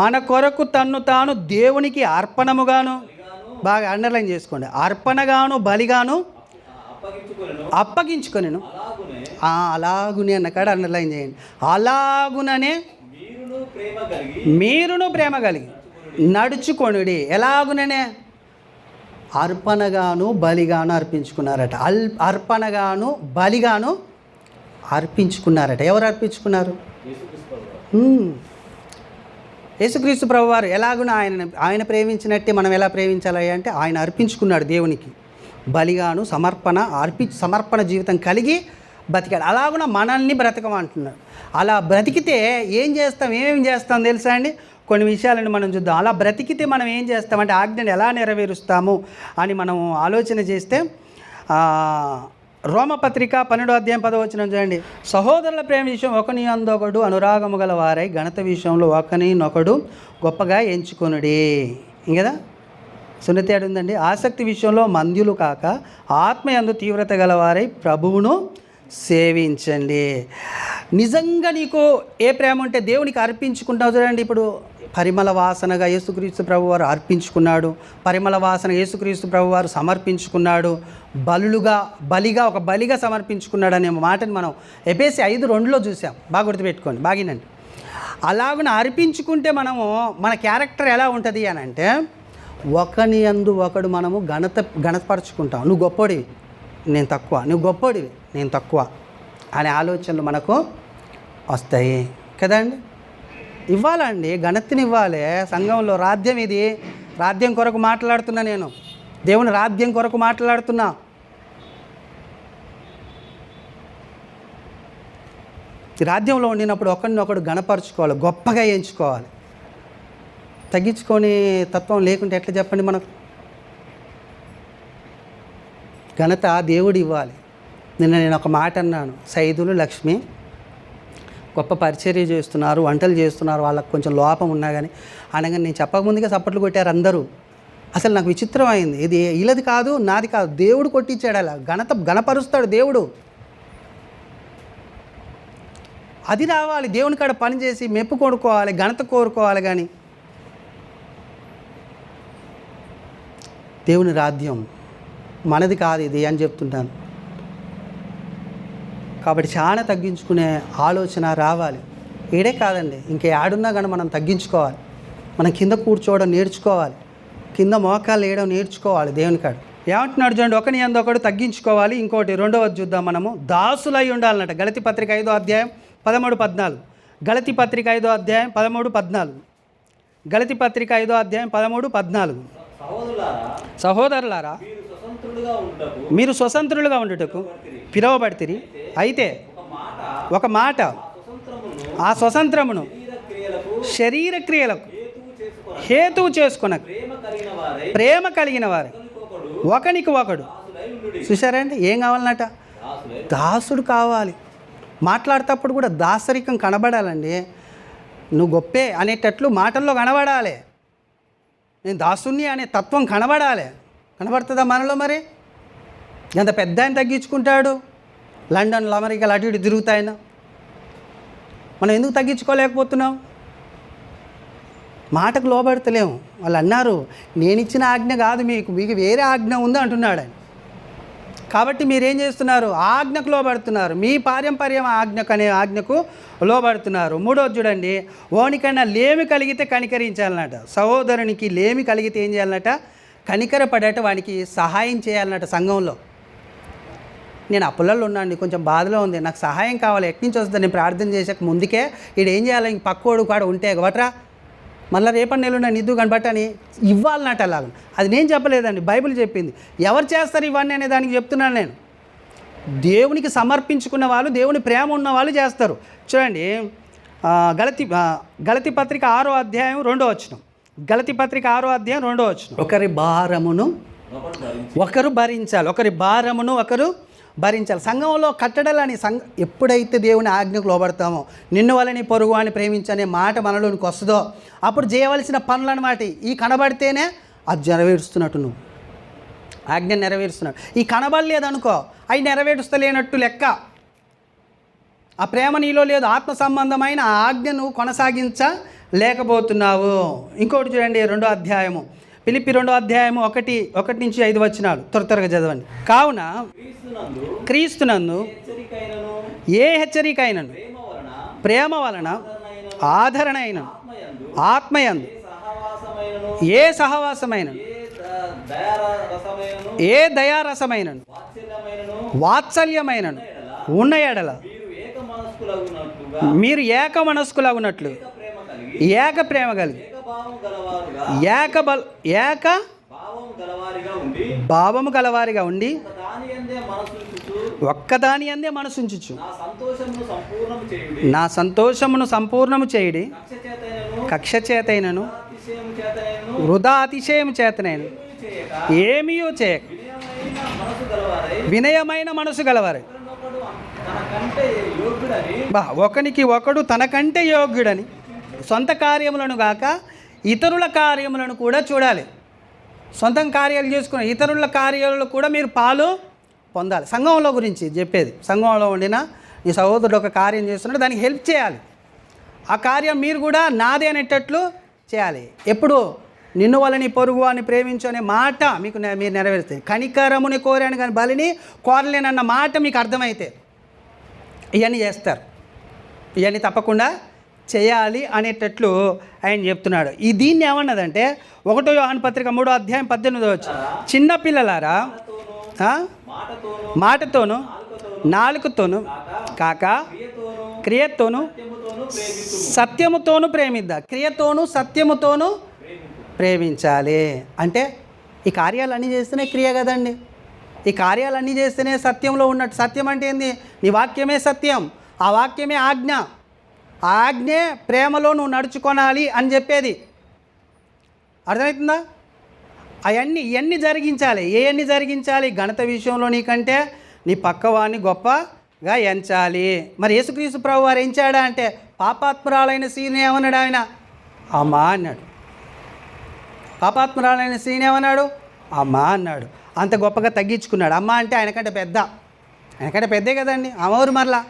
మన కొరకు తన్ను తాను దేవునికి అర్పణముగాను, బాగా అండర్లైన్ చేసుకోండి, అర్పణగాను బలిగాను అప్పగించుకొనెను. అలాగునే అన్న కాడ అండర్లైన్ చేయండి. అలాగుననే మీరును ప్రేమ కలిగి నడుచుకొనుడి. ఎలాగుననే అర్పణగాను బలిగాను అర్పించుకున్నారట. అర్పణగాను బలిగాను అర్పించుకున్నారట. ఎవరు అర్పించుకున్నారు? యేసుక్రీస్తు ప్రభువారు. ఎలాగున ఆయన ప్రేమించినట్టే మనం ఎలా ప్రేమించాలి అంటే ఆయన అర్పించుకున్నాడు దేవునికి. బలిగాను సమర్పణ జీవితం కలిగి బ్రతికాడు. అలాగున మనల్ని బ్రతకమంటున్నాడు. అలా బ్రతికితే ఏమేం చేస్తాం తెలుసా అండి? కొన్ని విషయాలను మనం చూద్దాం. అలా బ్రతికితే మనం ఏం చేస్తామంటే ఆజ్ఞను ఎలా నెరవేరుస్తాము అని మనం ఆలోచన చేస్తే రోమపత్రిక 12వ అధ్యాయం 10వ వచనం చూడండి. సహోదరుల ప్రేమ విషయం ఒకని అందొకడు అనురాగము గల వారై ఘనత విషయంలో ఒకనినొకడు గొప్పగా ఎంచుకొనుడి. ఇంకదా సున్నతి ఉందండి. ఆసక్తి విషయంలో మంద్యులు కాక ఆత్మయందు తీవ్రత గలవారై ప్రభువును సేవించండి. నిజంగా నీకు ఏ ప్రేమ ఉంటే దేవునికి అర్పించుకుంటావు. చూడండి, ఇప్పుడు పరిమళ వాసనగా యేసుక్రీస్తు ప్రభువారు అర్పించుకున్నాడు. పరిమళ వాసన యేసుక్రీస్తు ప్రభువారు సమర్పించుకున్నాడు. బలిగా ఒక బలిగా సమర్పించుకున్నాడు అనే మాటని మనం ఎఫెసీ 5:2 చూసాం. బాగా గుర్తుపెట్టుకోండి, బాగినండి. అలాగున అర్పించుకుంటే మనము మన క్యారెక్టర్ ఎలా ఉంటుంది అని అంటే ఒకని యందు ఒకడు మనము ఘనపరుచుకుంటాం. నువ్వు గొప్పోడివి, నేను తక్కువ, నువ్వు గొప్పోడివి, నేను తక్కువ అనే ఆలోచనలు మనకు వస్తాయి కదండి. ఇవ్వాలండి, ఘనతని ఇవ్వాలి. సంఘంలో రాజ్యం ఇది. రాజ్యం కొరకు మాట్లాడుతున్నా, నేను దేవుని రాజ్యం కొరకు మాట్లాడుతున్నా. రాజ్యంలో ఉండినప్పుడు ఒకరినొకడు ఘనపరుచుకోవాలి, గొప్పగా ఎంచుకోవాలి. తగ్గించుకొని తత్వం లేకుంటే ఎట్లా చెప్పండి? మనకు ఘనత దేవుడు ఇవ్వాలి. నేను ఒక మాట అన్నాను, సైదులు లక్ష్మి గొప్ప పరిచర్య చేస్తున్నారు, వంటలు చేస్తున్నారు, వాళ్ళకు కొంచెం లోపం ఉన్నా కానీ అనగానే నేను చెప్పకముందుగా చప్పట్లు కొట్టారు అందరూ. అసలు నాకు విచిత్రం అయింది. ఇది వీళ్ళది కాదు, నాది కాదు, దేవుడు కొట్టించాడు. అలా ఘనపరుస్తాడు దేవుడు. అది రావాలి. దేవుని కాడ పనిచేసి మెప్పు కోరుకోవాలి, ఘనత కోరుకోవాలి. కానీ దేవుని రాజ్యం మనది కాదు ఇది అని చెప్తుంటాను. కాబట్టి చాలా తగ్గించుకునే ఆలోచన రావాలి. ఏడే కాదండి, ఇంకే ఆడున్నా కానీ మనం తగ్గించుకోవాలి. మనం కింద కూర్చోవడం నేర్చుకోవాలి, కింద మోకాలు వేయడం నేర్చుకోవాలి. దేవుని కాడ ఏమంటున్నాడు చూడండి, ఒకని యందు ఒకడు తగ్గించుకోవాలి. ఇంకోటి రెండవది చూద్దాం మనము, దాసులై ఉండాలన్నట. గలతీ పత్రిక 5వ అధ్యాయం 13-14. గలతీ పత్రిక 5వ అధ్యాయం 13-14. గలతీ పత్రిక 5వ అధ్యాయం 13-14. సహోదరులారా, మీరు స్వతంత్రులుగా ఉండుటకు పిలువబడితిరి. అయితే ఒక మాట, ఆ స్వతంత్రమును శరీర క్రియలకు హేతువు చేసుకొనక ప్రేమ కలిగిన వారు ఒకనికి ఒకడు. చూసారండి, ఏం కావాలన్నట? దాసుడు కావాలి. మాట్లాడేటప్పుడు కూడా దాసరికం కనబడాలండి. నువ్వు గొప్పే అనేటట్లు మాటల్లో కనబడాలి. నేను దాసుని అనే తత్వం కనబడాలి. కనబడుతుందా మనలో? మరి ఎంత పెద్ద ఆయన తగ్గించుకుంటాడు, లండన్లో అమెరికాలో అటు ఇటు తిరుగుతాయన. మనం ఎందుకు తగ్గించుకోలేకపోతున్నాం? మాటకు లోబడతలేము. వాళ్ళు అన్నారు, నేను ఇచ్చిన ఆజ్ఞ కాదు, మీకు వేరే ఆజ్ఞ ఉంది అంటున్నాడు ఆయన. కాబట్టి మీరేం చేస్తున్నారు? ఆజ్ఞకు లోబడుతున్నారు. మీ పారంపర్యం ఆజ్ఞకు లోబడుతున్నారు. మూడోది చూడండి, ఓనికన్నా లేమి కలిగితే కనికరించాలన్నట. సహోదరునికి లేమి కలిగితే ఏం చేయాలన్నట? కనికరపడేట వానికి సహాయం చేయాలన్నట. సంఘంలో నేను అప్పులలో ఉన్నాను, కొంచెం బాధలో ఉంది, నాకు సహాయం కావాలి, ఎట్నుంచి వస్తుంది? నేను ప్రార్థన చేసాక ముందుకే ఈడు ఏం చేయాలి? ఇంక పక్కోడు కాడ ఉంటే బట్రా మళ్ళీ రేపటి నెల నేను ఇద్దు కనబట్టని ఇవ్వాలన్నట్టు. అలాగ అది నేను చెప్పలేదండి, బైబిల్ చెప్పింది. ఎవరు చేస్తారు ఇవన్నీ అనే దానికి చెప్తున్నాను నేను. దేవునికి సమర్పించుకున్న వాళ్ళు, దేవుని ప్రేమ ఉన్న వాళ్ళు చేస్తారు. చూడండి, గలతీ పత్రిక 6వ అధ్యాయం 2వ వచనం. గలతీ పత్రిక 6వ అధ్యాయం 2వ వచనం. ఒకరి భారమును ఒకరు భరించాలి, ఒకరి భారమును ఒకరు భరించాలి. సంఘంలో కట్టడాలని ఎప్పుడైతే దేవుని ఆజ్ఞకు లోబడతామో, నిన్ను వాళ్ళని పొరుగు అని ప్రేమించనే మాట మనలోనికి వస్తుందో అప్పుడు చేయవలసిన పనులు అన్నమాట ఈ కనబడితేనే అది నెరవేరుస్తున్నట్టు, నువ్వు ఆజ్ఞ నెరవేరుస్తున్నాడు. ఈ కనబడలేదనుకో, అవి నెరవేరుస్తలేనట్టు లెక్క. ఆ ప్రేమ నీలో లేదు, ఆత్మ సంబంధమైన ఆ ఆజ్ఞ నువ్వు కొనసాగించలేకపోతున్నావు. ఇంకోటి చూడండి, 2వ అధ్యాయము, ఫిలిప్పీ 2వ అధ్యాయము 1-5 వచనాలు త్వరగా చదవండి. కావున క్రీస్తునందు ఏ హెచ్చరిక అయినను, ప్రేమ వలన ఆదరణ అయినను, ఆత్మయందు ఏ సహవాసమైనను, ఏ దయారసమైనను, వాత్సల్యమైనను ఉన్న ఎడల మీరు ఏక మనస్కులగునట్లు, ఏక ప్రేమ కలిగి, ఏక భావము గలవారిగా ఉండి ఒకదానియందే మనసుంచుచు ఒక్కదాని అందే మనసుంచుచు నా సంతోషమును సంపూర్ణము చేయుడి. నా సంతోషమును సంపూర్ణము చేయుడి. కక్ష చేతనను కక్ష చేతైనను అతిశయము చేతనను వృధా అతిశయం చేతనైను చేయక ఏమీ చేయక వినయమైన మనసు గలవారై వినయమైన మనసు గలవారు. ఒకరినొకడు తనకంటే యోగ్యుడని ఒకనికి ఒకడు తనకంటే యోగ్యుడని సొంత కార్యములను గాక ఇతరుల కార్యములను కూడా చూడాలి. సొంతం కార్యాలు చేసుకుని ఇతరుల కార్యాలలో కూడా మీరు పాలు పొందాలి. సంఘంలో గురించి చెప్పేది, సంఘంలో ఉండిన నీ సహోదరుడు ఒక కార్యం చేస్తున్నాడు, దానికి హెల్ప్ చేయాలి. ఆ కార్యం మీరు కూడా నాదే అనేటట్లు చేయాలి. ఎప్పుడు నిన్ను వాళ్ళని పొరుగు అని ప్రేమించు అనే మాట మీకు మీరు నెరవేరుస్తాయి. కనికరముని కోరాను కానీ బలిని కోరలేనన్న మాట మీకు అర్థమైతే ఇవన్నీ చేస్తారు. ఇవన్నీ తప్పకుండా చేయాలి అనేటట్లు ఆయన చెప్తున్నాడు. దీన్ని ఏమన్నదంటే 1 యోహాను పత్రిక 3వ అధ్యాయం 18వ వచనం, చిన్న పిల్లలారా మాటతోను నాలుకతోను కాక క్రియతోను సత్యముతోను ప్రేమిద్దా. క్రియతోను సత్యముతోను ప్రేమించాలి. అంటే ఈ కార్యాలన్నీ చేస్తేనే క్రియ కదండి. ఈ కార్యాలన్నీ చేస్తేనే సత్యంలో ఉన్నట్టు. సత్యం అంటే ఏంది? నీ వాక్యమే సత్యం, ఆ వాక్యమే ఆజ్ఞ, ఆ ఆజ్ఞే ప్రేమలో నువ్వు నడుచుకోనాలి అని చెప్పేది. అర్థమవుతుందా? ఇవన్నీ జరిగించాలి. ఏవన్నీ జరిగించాలి? ఘనత విషయంలో నీకంటే నీ పక్కవాడిని గొప్పగా ఎంచాలి. మరి యేసుక్రీస్తు ప్రభు వారు ఎంచాడా అంటే పాపాత్మురాలైన స్త్రీని ఏమన్నాడు ఆయన? అమ్మా అన్నాడు. పాపాత్మురాలైన స్త్రీని ఏమన్నాడు? అమ్మా అన్నాడు. అంత గొప్పగా తగ్గించుకున్నాడు. అమ్మ అంటే ఆయనకంటే పెద్దే కదండి. అమ్మవారు మరలా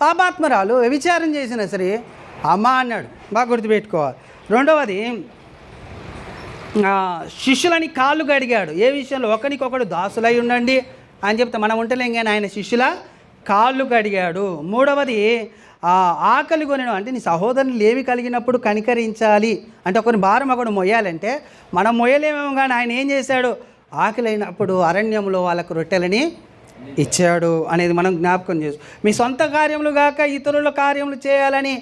పాపాత్మరాలు వ్యభిచారం చేసిన సరే అమ్మ అన్నాడు. బాగా గుర్తుపెట్టుకోవాలి. రెండవది, శిష్యులని కాళ్ళు కడిగాడు. ఏ విషయంలో? ఒకరికొకడు దాసులై ఉండండి అని చెప్తే మనం ఉంటలేం కానీ ఆయన శిష్యుల కాళ్ళు కడిగాడు. మూడవది, ఆకలి కొనడం అంటే నీ సహోదరుని లేవి కలిగినప్పుడు కనికరించాలి. అంటే ఒకరిని భారం ఒకడు మొయ్యాలంటే మనం మొయ్యలేమేమో కానీ ఆయన ఏం చేశాడు? ఆకలి అయినప్పుడు అరణ్యంలో వాళ్ళకు రొట్టెలని ఇచ్చాడు అనేది మనం జ్ఞాపకం చేస్తాం. మీ సొంత కార్యములు కాక ఇతరుల కార్యములు చేయాలని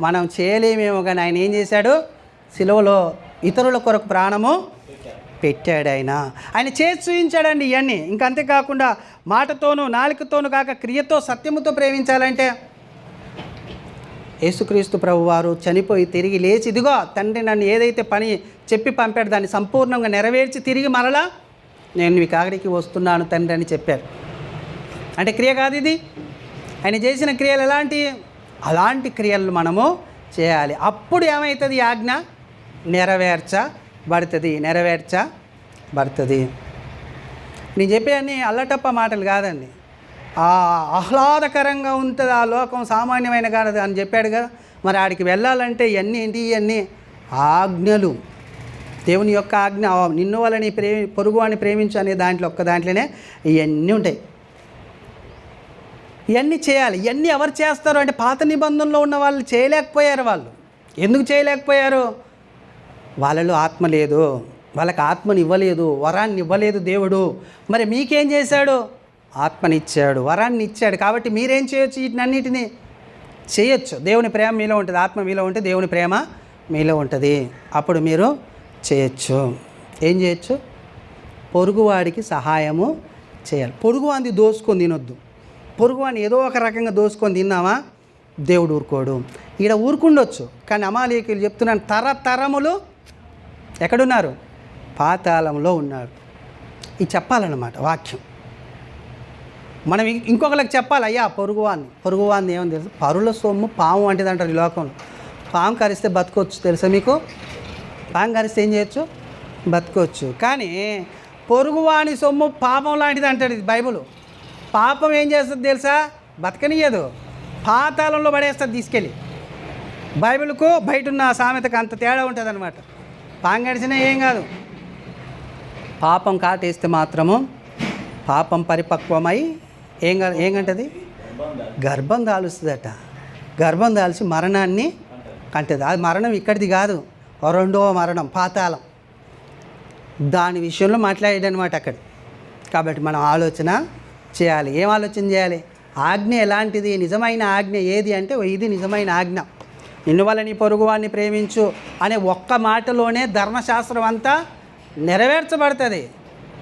మనం చేయలేమేమో కానీ ఆయన ఏం చేశాడు? సిలువలో ఇతరుల కొరకు ప్రాణము పెట్టాడు. ఆయన చేసి చూపించాడండి ఇవన్నీ. ఇంకా అంతేకాకుండా మాటతోనూ నాలుకతోనూ కాక క్రియతో సత్యముతో ప్రేమించాలంటే యేసుక్రీస్తు ప్రభువారు చనిపోయి తిరిగి లేచి ఇదిగో తండ్రి నన్ను ఏదైతే పని చెప్పి పంపాడు దాన్ని సంపూర్ణంగా నెరవేర్చి తిరిగి మరలా నేను మీ కాడికి వస్తున్నాను తండ్రి అని చెప్పారు. అంటే క్రియ కాదు ఇది. ఆయన చేసిన క్రియలు అలాంటి క్రియలు మనము చేయాలి. అప్పుడు ఏమవుతుంది? ఆజ్ఞ నెరవేర్చబడుతుంది. నేను చెప్పే అన్ని అల్లటప్ప మాటలు కాదండి. ఆహ్లాదకరంగా ఉంటుంది ఆ లోకం, సామాన్యమైన కాదు అని చెప్పాడు కదా. మరి ఆడికి వెళ్ళాలంటే ఇవన్నీ ఆజ్ఞలు, దేవుని యొక్క ఆజ్ఞ. నిన్ను వాళ్ళని పొరుగు అని ప్రేమించు అనే దాంట్లోనే ఇవన్నీ ఉంటాయి. ఇవన్నీ చేయాలి. ఇవన్నీ ఎవరు చేస్తారు అంటే పాత నిబంధనలో ఉన్న వాళ్ళు చేయలేకపోయారు. వాళ్ళు ఎందుకు చేయలేకపోయారు? వాళ్ళలో ఆత్మ లేదు, వాళ్ళకి ఆత్మని ఇవ్వలేదు, వరాన్ని ఇవ్వలేదు దేవుడు. మరి మీకేం చేశాడు? ఆత్మనిచ్చాడు, వరాన్ని ఇచ్చాడు. కాబట్టి మీరేం చేయొచ్చు? వీటినన్నిటినీ చేయొచ్చు. దేవుని ప్రేమ మీలో ఉంటుంది, ఆత్మ మీలో ఉంటే దేవుని ప్రేమ మీలో ఉంటుంది. అప్పుడు మీరు చేయొచ్చు. ఏం చేయొచ్చు? పొరుగువాడికి సహాయము చేయాలి. పొరుగువాడిని దోసుకొని తినొద్దు. పొరుగువాడిని ఏదో ఒక రకంగా దోసుకొని తిన్నామా దేవుడు ఊరుకోడు. ఈడ ఊరుకుండొచ్చు కానీ అమాలేకీయులు చెప్తున్నాను, తరతరములు ఎక్కడున్నారు? పాతాళంలో ఉన్నారు. ఇది చెప్పాలన్నమాట వాక్యం. మనం ఇంకొకరికి చెప్పాలి. అయ్యా పొరుగువాన్ని ఏమని తెలుసు? పరుల సొమ్ము పాము వంటిది అంటారు ఈ లోకంలో. పాము కరిస్తే బతకొచ్చు తెలుసా మీకు? పాము కరిస్తే ఏం చేయొచ్చు? బతకొచ్చు. కానీ పొరుగువాని సొమ్ము పాపం లాంటిది అంటాడు ఇది బైబిల్. పాపం ఏం చేస్తుంది తెలుసా? బతకనియదు, పాతాళంలో పడేస్తుంది తీసుకెళ్ళి. బైబిల్కు బయట ఉన్న సామెతకు అంత తేడా ఉంటుంది అనమాట. పాము కరిచినా ఏం కాదు, పాపం కాటేస్తే మాత్రము పాపం పరిపక్వమై ఏంటది? గర్భం దాలుస్తుందట. గర్భం దాల్చి మరణాన్ని కంటది. అది మరణం ఇక్కడిది కాదు, రెండవ మరణం పాతాళం. దాని విషయంలో మాట్లాడాడనమాట అక్కడ. కాబట్టి మనం ఆలోచన చేయాలి. ఏం ఆలోచన చేయాలి? ఆజ్ఞ ఎలాంటిది? నిజమైన ఆజ్ఞ ఏది అంటే ఇది నిజమైన ఆజ్ఞ. నిన్ను వల్ల నీ పొరుగువాడిని ప్రేమించు అనే ఒక్క మాటలోనే ధర్మశాస్త్రం అంతా నెరవేర్చబడుతుంది.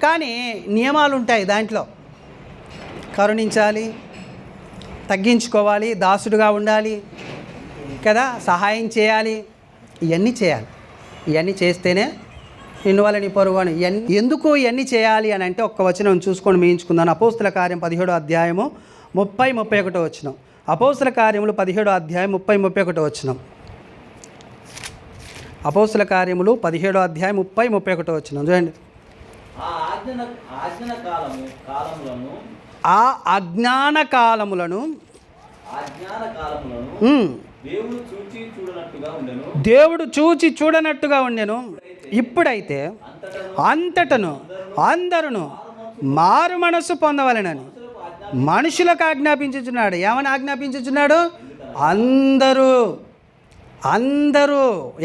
కానీ నియమాలు ఉంటాయి దాంట్లో. కరుణించాలి, తగ్గించుకోవాలి, దాసుడుగా ఉండాలి కదా, సహాయం చేయాలి, ఇవన్నీ చేయాలి. ఇవన్నీ చేస్తేనే నిన్ను వల్ల నీ పొరుగు అని. ఎందుకు ఇవన్నీ చేయాలి అని అంటే ఒక్క వచనం చూసుకొని ముగించుకుందాను. అపోస్తుల కార్యం 17వ అధ్యాయము 30-31 వచనం. అపోస్తుల కార్యములు 17వ అధ్యాయం 30-31 వచనం. అపోస్తుల కార్యములు 17వ అధ్యాయం 30-31 వచనం చూడండి. ఆ అజ్ఞాన కాలములను దేవుడు చూచి చూడనట్టుగా ఉండెను. ఇప్పుడైతే అంతటను అందరును మారు మనస్సు పొందవలెనని మనుషులకు ఆజ్ఞాపించుచున్నాడు. ఏమని ఆజ్ఞాపించుచున్నాడు? అందరూ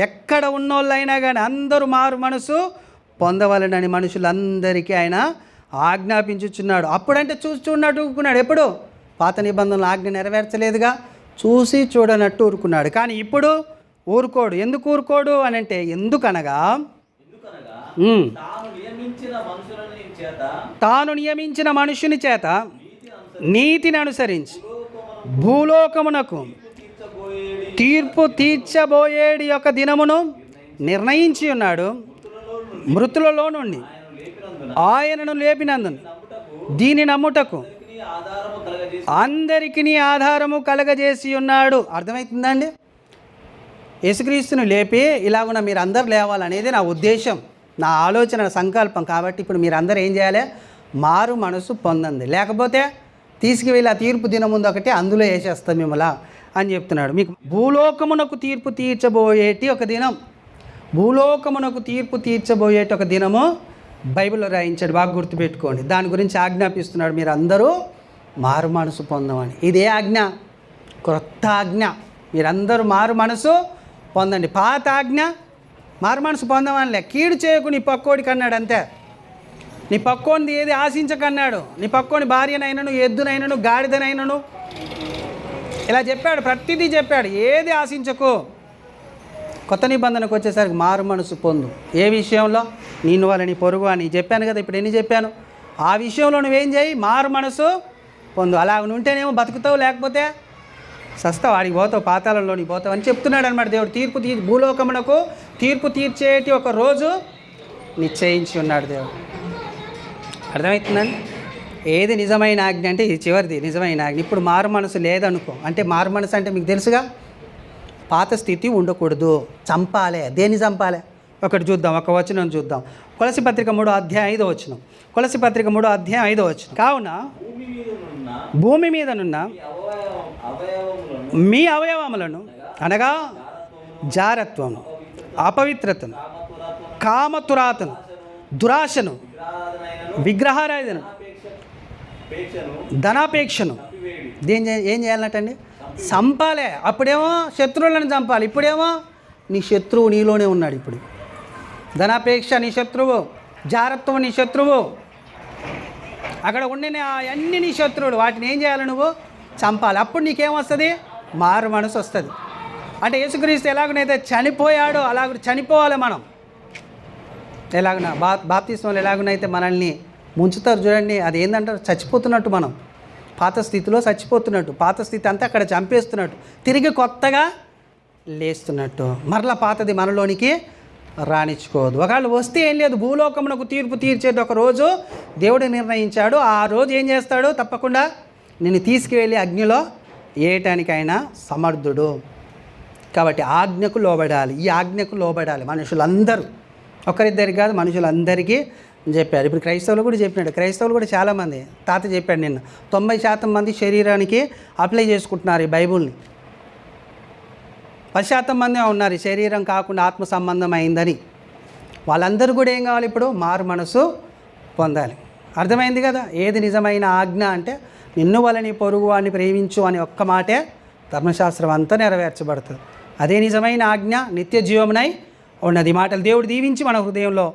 ఎక్కడ ఉన్నోళ్ళైనా కానీ అందరూ మారు మనసు పొందవలెనని మనుషులందరికీ ఆయన ఆజ్ఞాపించుచున్నాడు. అప్పుడంటే చూసి చూడనట్టు ఊరుకున్నాడు. ఎప్పుడు? పాత నిబంధనలు ఆజ్ఞ నెరవేర్చలేదుగా, చూసి చూడనట్టు ఊరుకున్నాడు. కానీ ఇప్పుడు ఊరుకోడు. ఎందుకు ఊరుకోడు అని అంటే, ఎందుకనగా తాను నియమించిన మనుషుని చేత నీతిని అనుసరించి భూలోకమునకు తీర్పు తీర్చబోయేడి యొక్క దినమును నిర్ణయించి ఉన్నాడు. మృతులలో నుండి ఆయనను లేపినందున దీని నమ్ముటకు అందరికీ ఆధారము కలగజేసి ఉన్నాడు. అర్థమవుతుందండి? యేసుక్రీస్తును లేపి ఇలాగున మీరు అందరు లేవాలనేది నా ఉద్దేశం, నా ఆలోచన, నా సంకల్పం. కాబట్టి ఇప్పుడు మీరు అందరూ ఏం చేయాలి? మారు మనసు పొందండి. లేకపోతే తీసుకువెళ్ళి ఆ తీర్పు దినం ముందు ఒకటి అందులో వేసేస్తాం మిమ్మల్ని అని చెప్తున్నాడు. మీకు భూలోకమునకు తీర్పు తీర్చబోయేటి ఒక దినం, భూలోకమునకు తీర్పు తీర్చబోయేటి ఒక దినము బైబిల్లో రాయించాడు. బాగా గుర్తుపెట్టుకోండి. దాని గురించి ఆజ్ఞాపిస్తున్నాడు, మీరు అందరూ మారు మనసు పొందమని. ఇదే ఆజ్ఞ, క్రొత్త ఆజ్ఞ. మీరందరూ మారు మనసు పొందండి. పాత ఆజ్ఞ మారు మనసు పొందమనిలే. కీడు చేయకు నీ పక్కోడికి అన్నాడు అంతే. నీ పక్కోనిది ఏది ఆశించకన్నాడు. నీ పక్కోని భార్యనైనను, ఎద్దునైనను, గాడిదనైనను ఇలా చెప్పాడు. ప్రతిదీ చెప్పాడు. ఏది ఆశించకు. కొత్త నిబంధనకు వచ్చేసరికి మారు మనసు పొందు. ఏ విషయంలో? నిన్ను వల్ల నీ పొరుగు అని చెప్పాను కదా. ఇప్పుడు ఎన్ని చెప్పాను? ఆ విషయంలో నువ్వేం చేయి? మారు మనసు పొందు. అలా ఉంటేనేమో బతుకుతావు, లేకపోతే సస్తావు, ఆడికి పోతావు, పాతాళంలోనికి పోతావు అని చెప్తున్నాడు అనమాట దేవుడు. భూలోకమునకు తీర్పు తీర్చేటి ఒక రోజు నిశ్చయించి ఉన్నాడు దేవుడు. అర్థమవుతుందండి? ఏది నిజమైన ఆజ్ఞ అంటే ఇది చివరిది నిజమైన ఆజ్ఞ. ఇప్పుడు మారు మనసు లేదనుకో అంటే, మారు మనసు అంటే మీకు తెలుసుగా, పాత స్థితి ఉండకూడదు, చంపాలే. దేన్ని చంపాలే? ఒకటి చూద్దాం, ఒక వచనం చూద్దాం. కొలసి పత్రిక 3వ అధ్యాయం 5వ వచనం. కొలసి పత్రిక 3వ అధ్యాయం 5వ వచనం. కావున భూమి మీదనున్న మీ అవయవములను అనగా జారత్వము, అపవిత్రతను, కామతురాతను, దురాశను, విగ్రహారాధన, ధనాపేక్షను ఏం చేయాలన్నట్టండి? చంపాలే. అప్పుడేమో శత్రువులను చంపాలి, ఇప్పుడేమో నీ శత్రువు నీలోనే ఉన్నాడు. ఇప్పుడు ధనాపేక్ష నీ శత్రువు, జారత్వం నీ శత్రువు, అక్కడ ఉండిన అన్ని నీ శత్రువులు. వాటిని ఏం చేయాలి? నువ్వు చంపాలి. అప్పుడు నీకేమొస్తుంది? మారు మనసు వస్తుంది. అంటే యేసుక్రీస్తు ఎలాగనైతే చనిపోయాడో అలాగ చనిపోవాలి మనం. ఎలాగన బాప్తిస్మలు ఎలాగనైతే మనల్ని ముంచుతారు చూడండి, అది ఏంటంటారు? చచ్చిపోతున్నట్టు. మనం పాత స్థితిలో చచ్చిపోతున్నట్టు, పాత స్థితి అంతా అక్కడ చంపేస్తున్నట్టు, తిరిగి కొత్తగా లేస్తున్నట్టు. మరలా పాతది మనలోనికి రాణించుకోవద్దు. ఒకవేళ వస్తే ఏం లేదు, భూలోకమునకు తీర్పు తీర్చేది ఒక రోజు దేవుడు నిర్ణయించాడు. ఆ రోజు ఏం చేస్తాడు? తప్పకుండా నిన్ను తీసుకువెళ్ళి అగ్నిలో వేయటానికైనా సమర్థుడు. కాబట్టి ఆజ్ఞకు లోబడాలి. ఈ ఆజ్ఞకు లోబడాలి మనుషులందరూ, ఒకరిద్దరికి కాదు, మనుషులందరికీ చెప్పాడు. ఇప్పుడు క్రైస్తవులు కూడా చెప్పినాడు. క్రైస్తవులు కూడా చాలామంది, తాత చెప్పాడు నిన్న, 90% మంది శరీరానికి అప్లై చేసుకుంటున్నారు ఈ బైబుల్ని. 10% మంది ఉన్నారు శరీరం కాకుండా ఆత్మ సంబంధం అయిందని. వాళ్ళందరూ కూడా ఏం కావాలి? ఇప్పుడు మారు మనసు పొందాలి. అర్థమైంది కదా? ఏది నిజమైన ఆజ్ఞ అంటే, నిన్ను వల్ల నీ పొరుగు వాడిని ప్రేమించు అని ఒక్క మాటే ధర్మశాస్త్రం అంతా నెరవేర్చబడుతుంది. అదే నిజమైన ఆజ్ఞ, నిత్య జీవమునై ఉన్నది. మాటలు దేవుడు దీవించి మన హృదయంలో